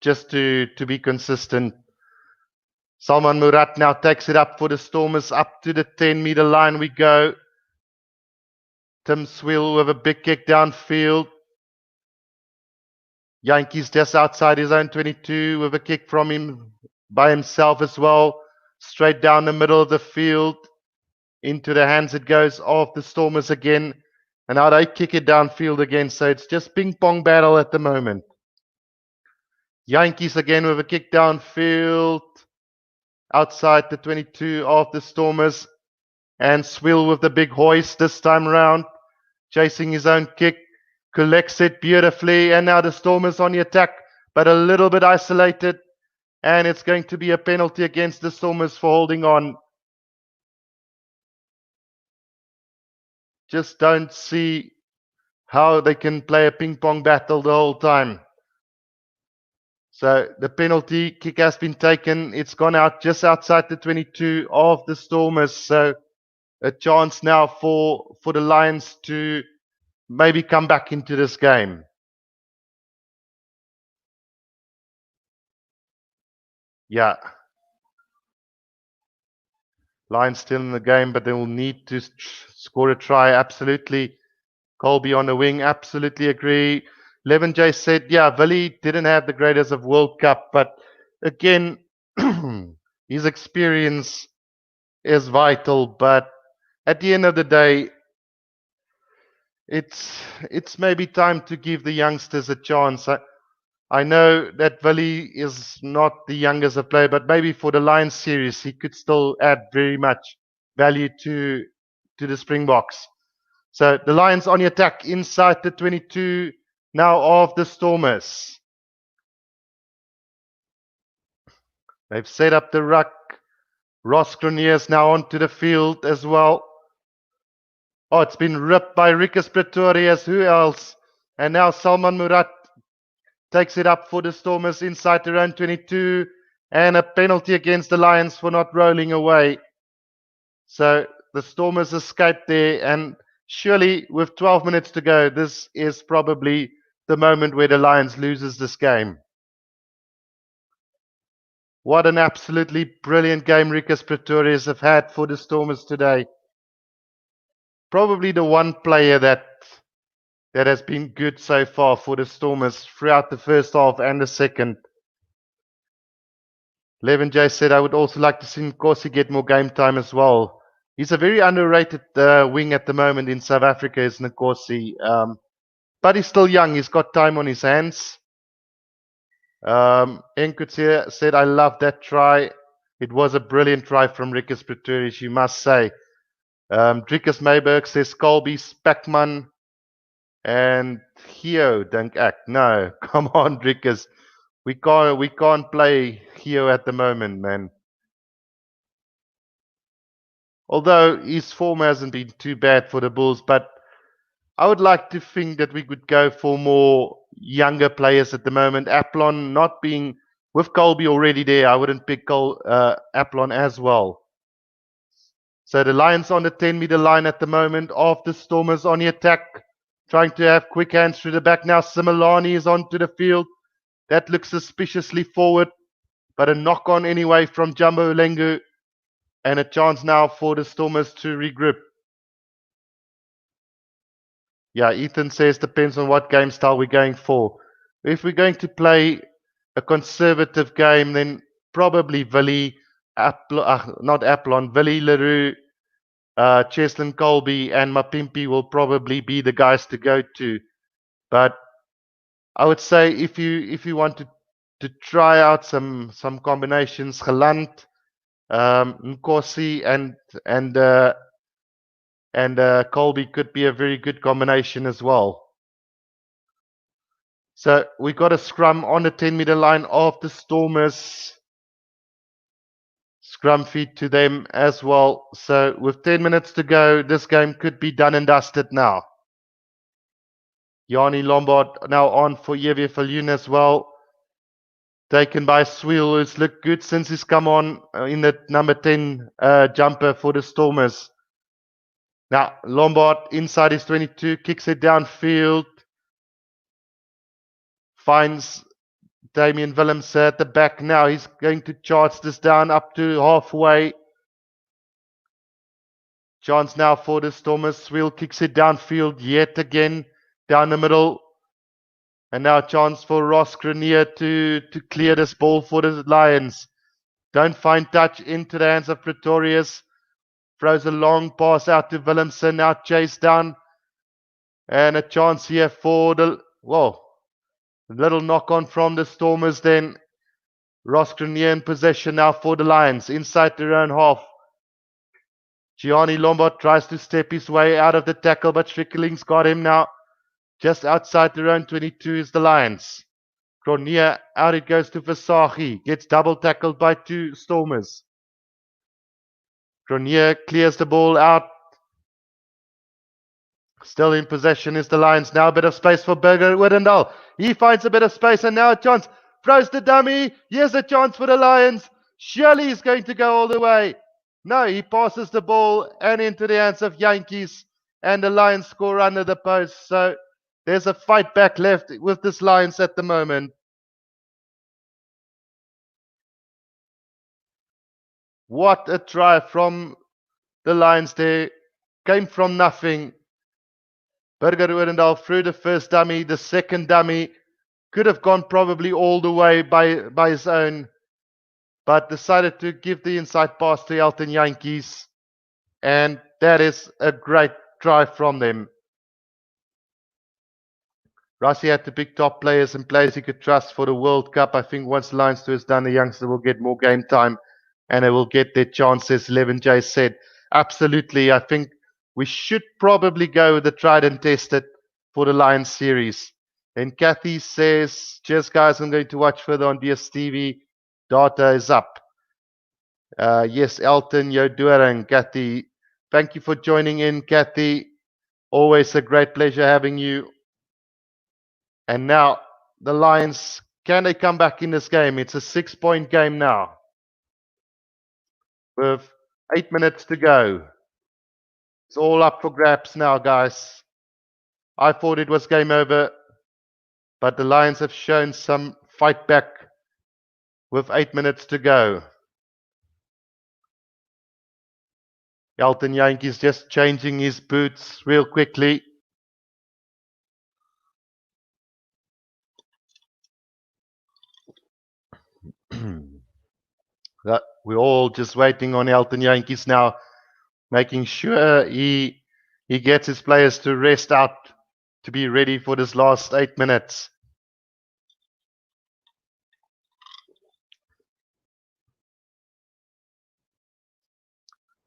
just to be consistent. Salman Murat now takes it up for the Stormers. Up to the 10-meter line we go. Tim Swill with a big kick downfield. Yankees just outside his own 22 with a kick from him by himself as well. Straight down the middle of the field. Into the hands it goes of the Stormers again. And now they kick it downfield again. So it's just ping-pong battle at the moment. Yankees again with a kick downfield. Outside the 22 of the Stormers. And Swill with the big hoist this time around. Chasing his own kick. Collects it beautifully. And now the Stormers on the attack. But a little bit isolated. And it's going to be a penalty against the Stormers for holding on. Just don't see how they can play a ping-pong battle the whole time. So the penalty kick has been taken. It's gone out just outside the 22 of the Stormers. So a chance now for the Lions to maybe come back into this game. Yeah. Lions still in the game, but they will need to score a try. Absolutely. Colby on the wing. Absolutely agree. Levin J said, yeah, Willie didn't have the greatest of World Cup, but again, his experience is vital. But at the end of the day, it's maybe time to give the youngsters a chance. I know that Willie is not the youngest of player, but maybe for the Lions series, he could still add very much value to the Springboks. So the Lions on the attack inside the 22. now of the Stormers. They've set up the ruck. Ross Cronier's now onto the field as well. Oh, it's been ripped by Rikus Pretorius. Who else? And now Salman Murat takes it up for the Stormers inside the round 22. And a penalty against the Lions for not rolling away. So the Stormers escaped there. And surely with 12 minutes to go, this is probably the moment where the Lions loses this game. What an absolutely brilliant game Rikus Pretorius have had for the Stormers today. Probably the one player that has been good so far for the Stormers throughout the first half and the second. Levin J said, I would also like to see Nkosi get more game time as well. He's a very underrated wing at the moment in South Africa, is Nkosi. But he's still young. He's got time on his hands. Enkut said, I love that try. It was a brilliant try from Rikus Pretorius, you must say. Driekus Mayberg says, Colby, Spackman, and Gio dink act. No, come on, Driekus. We can't play Gio at the moment, man. Although his form hasn't been too bad for the Bulls, but I would like to think that we could go for more younger players at the moment. Aplon not being with Colby already there, I wouldn't pick Aplon as well. So the Lions on the 10-meter line at the moment. Of the Stormers on the attack, trying to have quick hands through the back now. Similani is onto the field. That looks suspiciously forward, but a knock on anyway from Jumbo Ulengu, and a chance now for the Stormers to regroup. Yeah, Ethan says depends on what game style we're going for. If we're going to play a conservative game, then probably Willie, not Aplon, Willie Leroux, Cheslin Colby, and Mapimpi will probably be the guys to go to. But I would say if you want to try out some combinations, Geland, Nkosi, and Colby could be a very good combination as well. So we got a scrum on the 10-meter line of the Stormers. Scrum feed to them as well. So with 10 minutes to go, this game could be done and dusted now. Yanni Lombard now on for Yevi Falun as well. Taken by Swiel, who's looked good since he's come on in the number 10 jumper for the Stormers. Now, Lombard inside his 22, kicks it downfield. Finds Damian Willems at the back now. He's going to charge this down up to halfway. Chance now for the Stormers. Swiel kicks it downfield yet again. Down the middle. And now a chance for Ross Grenier to clear this ball for the Lions. Don't find touch into the hands of Pretorius. Throws a long pass out to Willemson. Now chased down. And a chance here for the... Whoa. A little knock on from the Stormers then. Ross Grenier in possession now for the Lions. Inside their own half. Gianni Lombard tries to step his way out of the tackle, but Strickling's got him now. Just outside their own 22 is the Lions. Grenier, out it goes to Versace. Gets double tackled by two Stormers. Grenier clears the ball out. Still in possession is the Lions. Now a bit of space for Burger Widdendal. He finds a bit of space and now a chance. Throws the dummy. Here's a chance for the Lions. Surely he's going to go all the way. No, he passes the ball and into the hands of Yankees. And the Lions score under the post. So there's a fight back left with this Lions at the moment. What a try from the Lions there. Came from nothing. Burger Oudendal threw the first dummy. The second dummy could have gone probably all the way by his own, but decided to give the inside pass to Elton Yankees. And that is a great try from them. Rassie had to pick top players and players he could trust for the World Cup. I think once the Lions tour is done, the youngster will get more game time and they will get their chances, 11J said. Absolutely. I think we should probably go with the tried and tested for the Lions series. And Kathy says, cheers guys, I'm going to watch further on DSTV. Data is up. Yes, Elton, Yoduarang, Kathy. Thank you for joining in, Kathy. Always a great pleasure having you. And now the Lions, can they come back in this game? It's a 6-point game now with 8 minutes to go. It's all up for grabs now, guys. I thought it was game over, but the Lions have shown some fight back with 8 minutes to go. Elton Yankees just changing his boots real quickly. We're all just waiting on Elton Yankees now, making sure he gets his players to rest out to be ready for this last 8 minutes.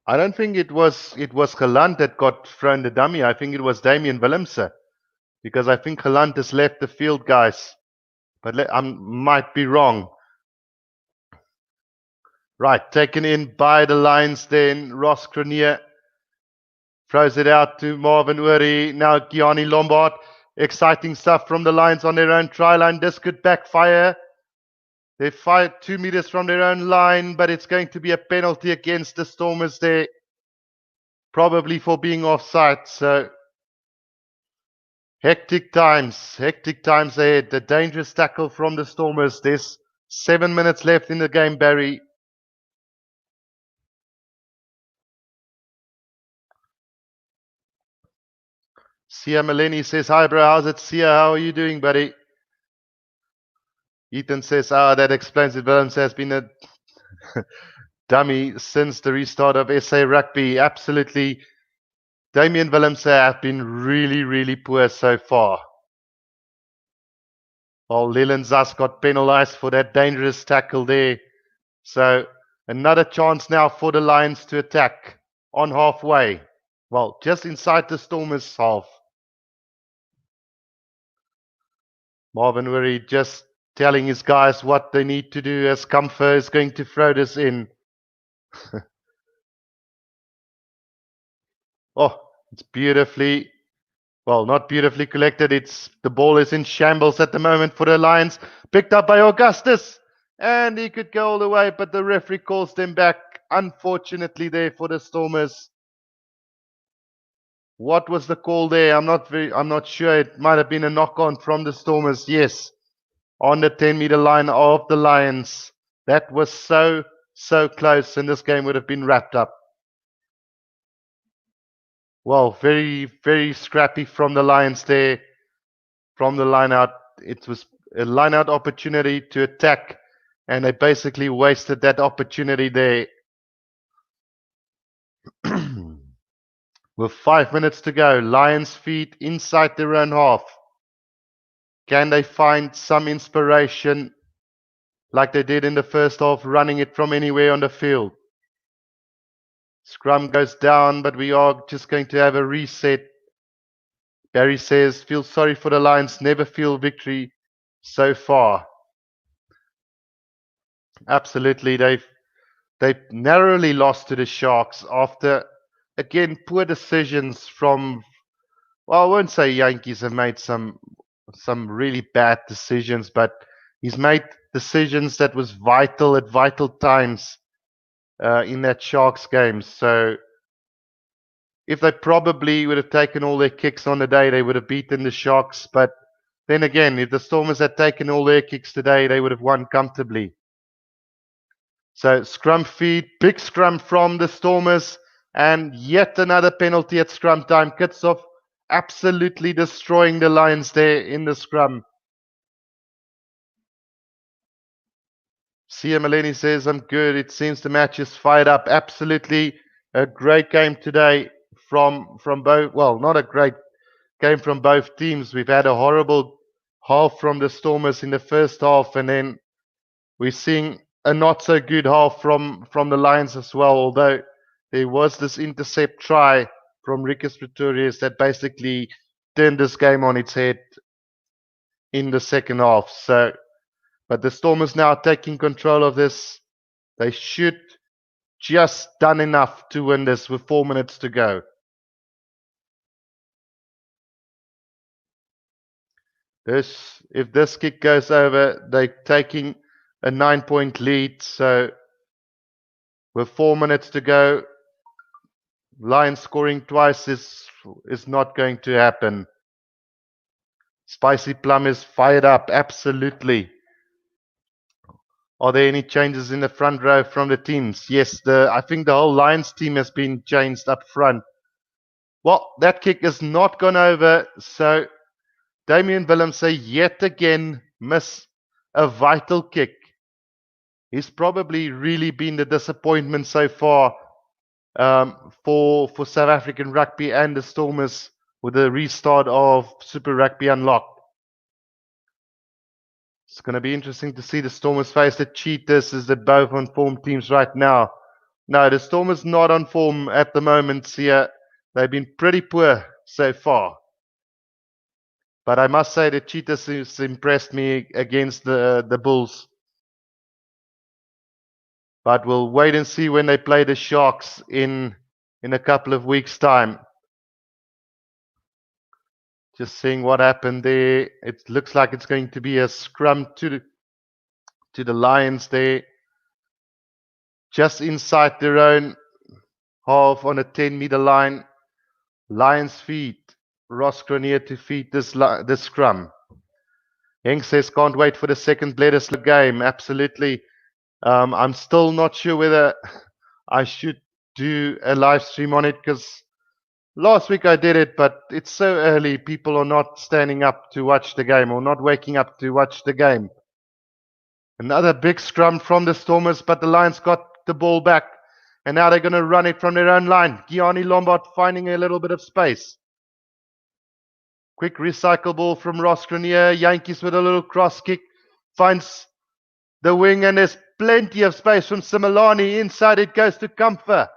I don't think it was Gelant that got thrown the dummy. I think it was Damian Willemse, because I think Gelant has left the field, guys. But I might be wrong. Right, taken in by the Lions then. Ross Cronier throws it out to Marvin Uri. Now Gianni Lombard. Exciting stuff from the Lions on their own try line. This could backfire. They fired 2 meters from their own line, but it's going to be a penalty against the Stormers there. Probably for being offside. So hectic times ahead. The dangerous tackle from the Stormers. There's 7 minutes left in the game, Barry. Sia Maleni says, hi bro, how's it? Sia, how are you doing, buddy? Ethan says, that explains it. Williams has been a dummy since the restart of SA Rugby. Absolutely. Damien Willemse have been really, really poor so far. While Leland Zas got penalized for that dangerous tackle there. So another chance now for the Lions to attack on halfway. Well, just inside the Stormers' half. Marvin Weary just telling his guys what they need to do as Comfer is going to throw this in. Oh, it's beautifully, well, not beautifully collected. The ball is in shambles at the moment for the Lions. Picked up by Augustus. And he could go all the way, but the referee calls them back. Unfortunately there for the Stormers. What was the call there? I'm not sure. It might have been a knock on from the Stormers. Yes. On the 10-meter line of the Lions. That was so close, and this game would have been wrapped up. Well, very, very scrappy from the Lions there. From the line out, it was a line out opportunity to attack, and they basically wasted that opportunity there. With 5 minutes to go, Lions feet inside their own half. Can they find some inspiration like they did in the first half, running it from anywhere on the field? Scrum goes down, but we are just going to have a reset. Barry says, feel sorry for the Lions, never feel victory so far. Absolutely, they've narrowly lost to the Sharks after, again, poor decisions from, well, I won't say Yankees have made some really bad decisions, but he's made decisions that was vital at vital times in that Sharks game. So if they probably would have taken all their kicks on the day, they would have beaten the Sharks. But then again, if the Stormers had taken all their kicks today, they would have won comfortably. So scrum feed, big scrum from the Stormers, and yet another penalty at scrum time. Kitshoff absolutely destroying the Lions there in the scrum. Sia Maleni says, I'm good. It seems the match is fired up. Absolutely a great game today from both. Well, not a great game from both teams. We've had a horrible half from the Stormers in the first half, and then we're seeing a not so good half from the Lions as well, although there was this intercept try from Rikus Pretorius that basically turned this game on its head. in the second half. But the Stormers now taking control of this. They should just done enough to win this with 4 minutes to go. If this kick goes over, they're taking a 9-point lead. So with 4 minutes to go, Lions scoring twice is not going to happen. Spicy Plum is fired up, absolutely. Are there any changes in the front row from the teams? Yes, I think the whole Lions team has been changed up front. Well, that kick is not gone over, so Damian Willemse yet again miss a vital kick. He's probably really been the disappointment so far for South African rugby and the Stormers with the restart of Super Rugby Unlocked. It's going to be interesting to see the Stormers face the Cheetahs as they're both on form teams right now. No, the Stormers not on form at the moment here. They've been pretty poor so far. But I must say the Cheetahs has impressed me against the Bulls. But we'll wait and see when they play the Sharks in a couple of weeks' time. Just seeing what happened there. It looks like it's going to be a scrum to the Lions there. Just inside their own half on a 10-meter line. Lions feed Ross Grenier to feed this scrum. Henk says can't wait for the second latest game. Absolutely. I'm still not sure whether I should do a live stream on it because last week I did it, but it's so early. People are not standing up to watch the game or not waking up to watch the game. Another big scrum from the Stormers, but the Lions got the ball back. And now they're going to run it from their own line. Gianni Lombard finding a little bit of space. Quick recycle ball from Ross Grenier. Yankees with a little cross kick. Finds the wing and there's plenty of space from Similani. Inside it goes to Comfort.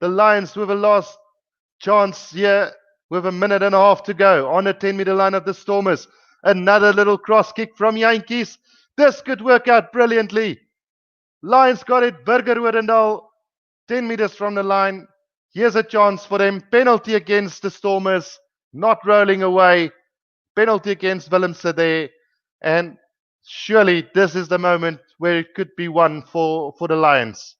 The Lions with a last chance here with a minute and a half to go on the 10-meter line of the Stormers. Another little cross kick from Yankees. This could work out brilliantly. Lions got it. Burger Woodendaal, 10 meters from the line. Here's a chance for them. Penalty against the Stormers. Not rolling away. Penalty against Willemse there. And surely this is the moment where it could be won for the Lions.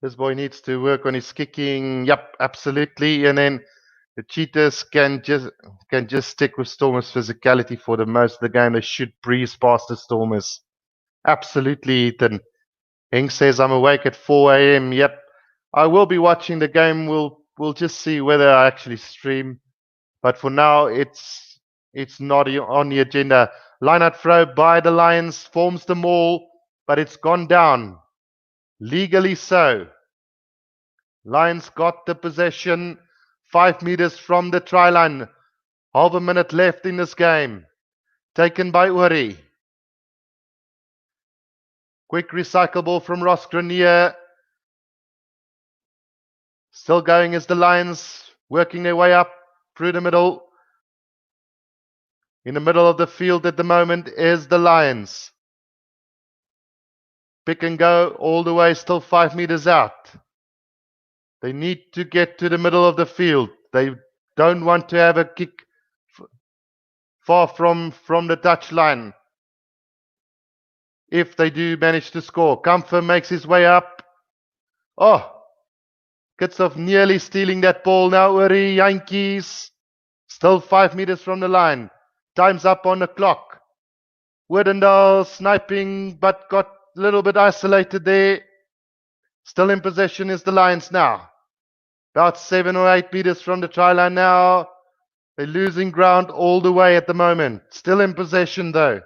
This boy needs to work on his kicking. Yep, absolutely. And then the Cheetahs can just stick with Stormers' physicality for the most of the game. They should breeze past the Stormers. Absolutely, Ethan. Henk says I'm awake at 4 a.m. Yep, I will be watching the game. We'll just see whether I actually stream. But for now, it's not on the agenda. Line out throw by the Lions forms the maul, but it's gone down. Legally so. Lions got the possession 5 meters from the try line. Half a minute left in this game. Taken by Uri. Quick recycle ball from Ross Grenier. Still going as the Lions working their way up through the middle. In the middle of the field at the moment is the Lions. Pick and go all the way, still 5 meters out. They need to get to the middle of the field. They don't want to have a kick far from the touchline. If they do manage to score. Comfort makes his way up. Oh, Kitsov nearly stealing that ball now. Uri, Yankees. Still 5 meters from the line. Time's up on the clock. Woodendaal sniping, but got a little bit isolated there. Still in possession is the Lions now. About 7 or 8 meters from the try line now. They're losing ground all the way at the moment. Still in possession though.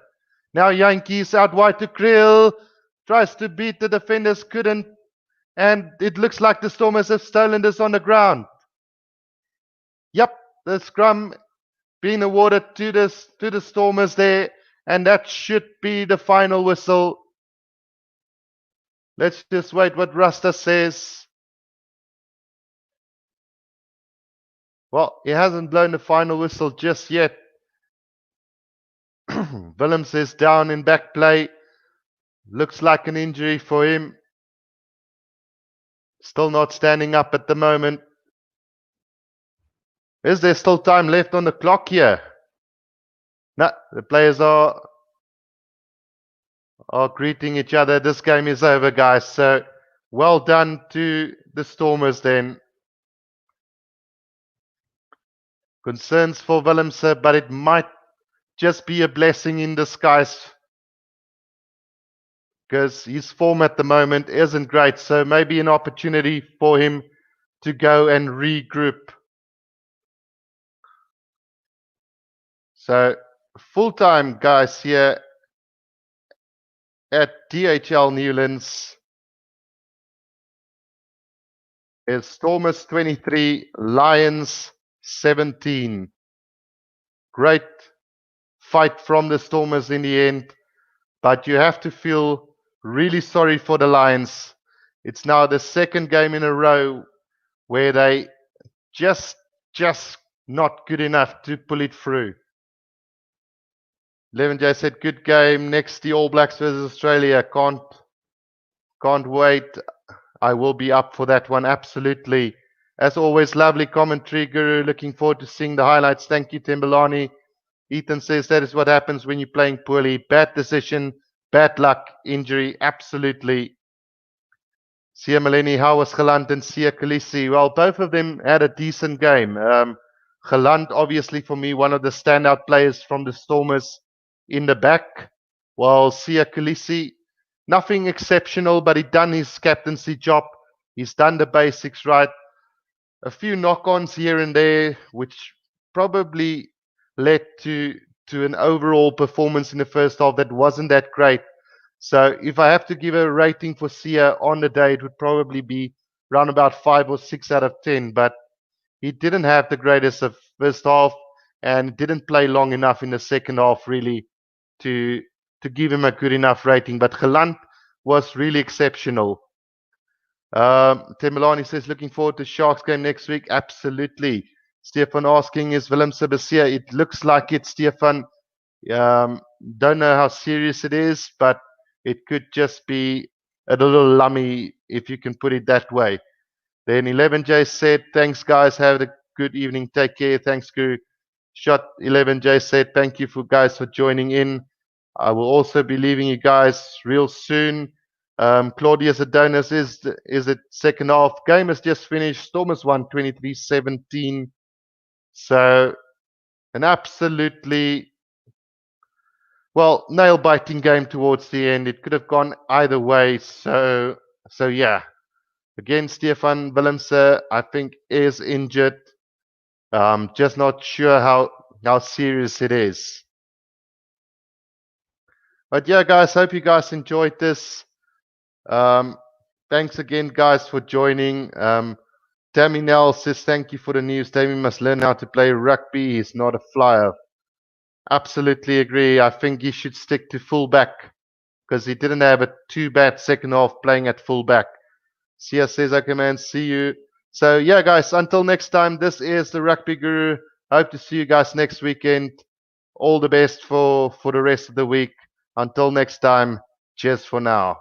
Now Yankees out wide to Kriel. Tries to beat the defenders, couldn't. And it looks like the Stormers have stolen this on the ground. Yep, the scrum being awarded to the Stormers there. And that should be the final whistle. Let's just wait what Rasta says. Well, he hasn't blown the final whistle just yet. Willems is down in back play. Looks like an injury for him. Still not standing up at the moment. Is there still time left on the clock here? No, the players are greeting each other. This game is over, guys. So well done to the Stormers then. Concerns for Willems, but it might just be a blessing in disguise because his form at the moment isn't great. So maybe an opportunity for him to go and regroup. So full time, guys, here at DHL Newlands is Stormers 23, Lions 17. Great fight from the Stormers in the end, but you have to feel really sorry for the Lions. It's now the second game in a row where they just not good enough to pull it through. 11J said, good game. Next, the All Blacks versus Australia. Can't wait. I will be up for that one, absolutely. As always, lovely commentary, Guru. Looking forward to seeing the highlights. Thank you, Timbalani. Ethan says that is what happens when you're playing poorly. Bad decision, bad luck, injury, absolutely. Sia Maleni, how was Geland and Sia Khaleesi? Well, both of them had a decent game. Geland, obviously, for me, one of the standout players from the Stormers in the back. While Sia Khaleesi, nothing exceptional, but he done his captaincy job. He's done the basics right. A few knock-ons here and there, which probably led to an overall performance in the first half that wasn't that great. So if I have to give a rating for Sia on the day, it would probably be around about 5 or 6 out of 10. But he didn't have the greatest of first half and didn't play long enough in the second half really to give him a good enough rating. But Geland was really exceptional. Temelani says, looking forward to Sharks game next week. Absolutely. Stefan asking, is Willem Sebastian? It looks like it, Stefan. Don't know how serious it is, but it could just be a little lummy, if you can put it that way. Then 11J said, thanks, guys. Have a good evening. Take care. Thanks, Guru. Shot 11J said, thank you for guys for joining in. I will also be leaving you guys real soon. Claudius Adonis is it second half. Game has just finished. Stormers won 23-17. So an absolutely, well, nail-biting game towards the end. It could have gone either way. So yeah. Again, Stefan Willems, I think, is injured. Just not sure how serious it is. But yeah, guys, hope you guys enjoyed this. Thanks again, guys, for joining. Tammy Nell says, thank you for the news. Tammy must learn how to play rugby. He's not a flyer. Absolutely agree. I think he should stick to fullback because he didn't have a too bad second half playing at fullback. Sia says, okay, man, see you. So, yeah, guys, until next time, this is the Rugby Guru. Hope to see you guys next weekend. All the best for the rest of the week. Until next time, cheers for now.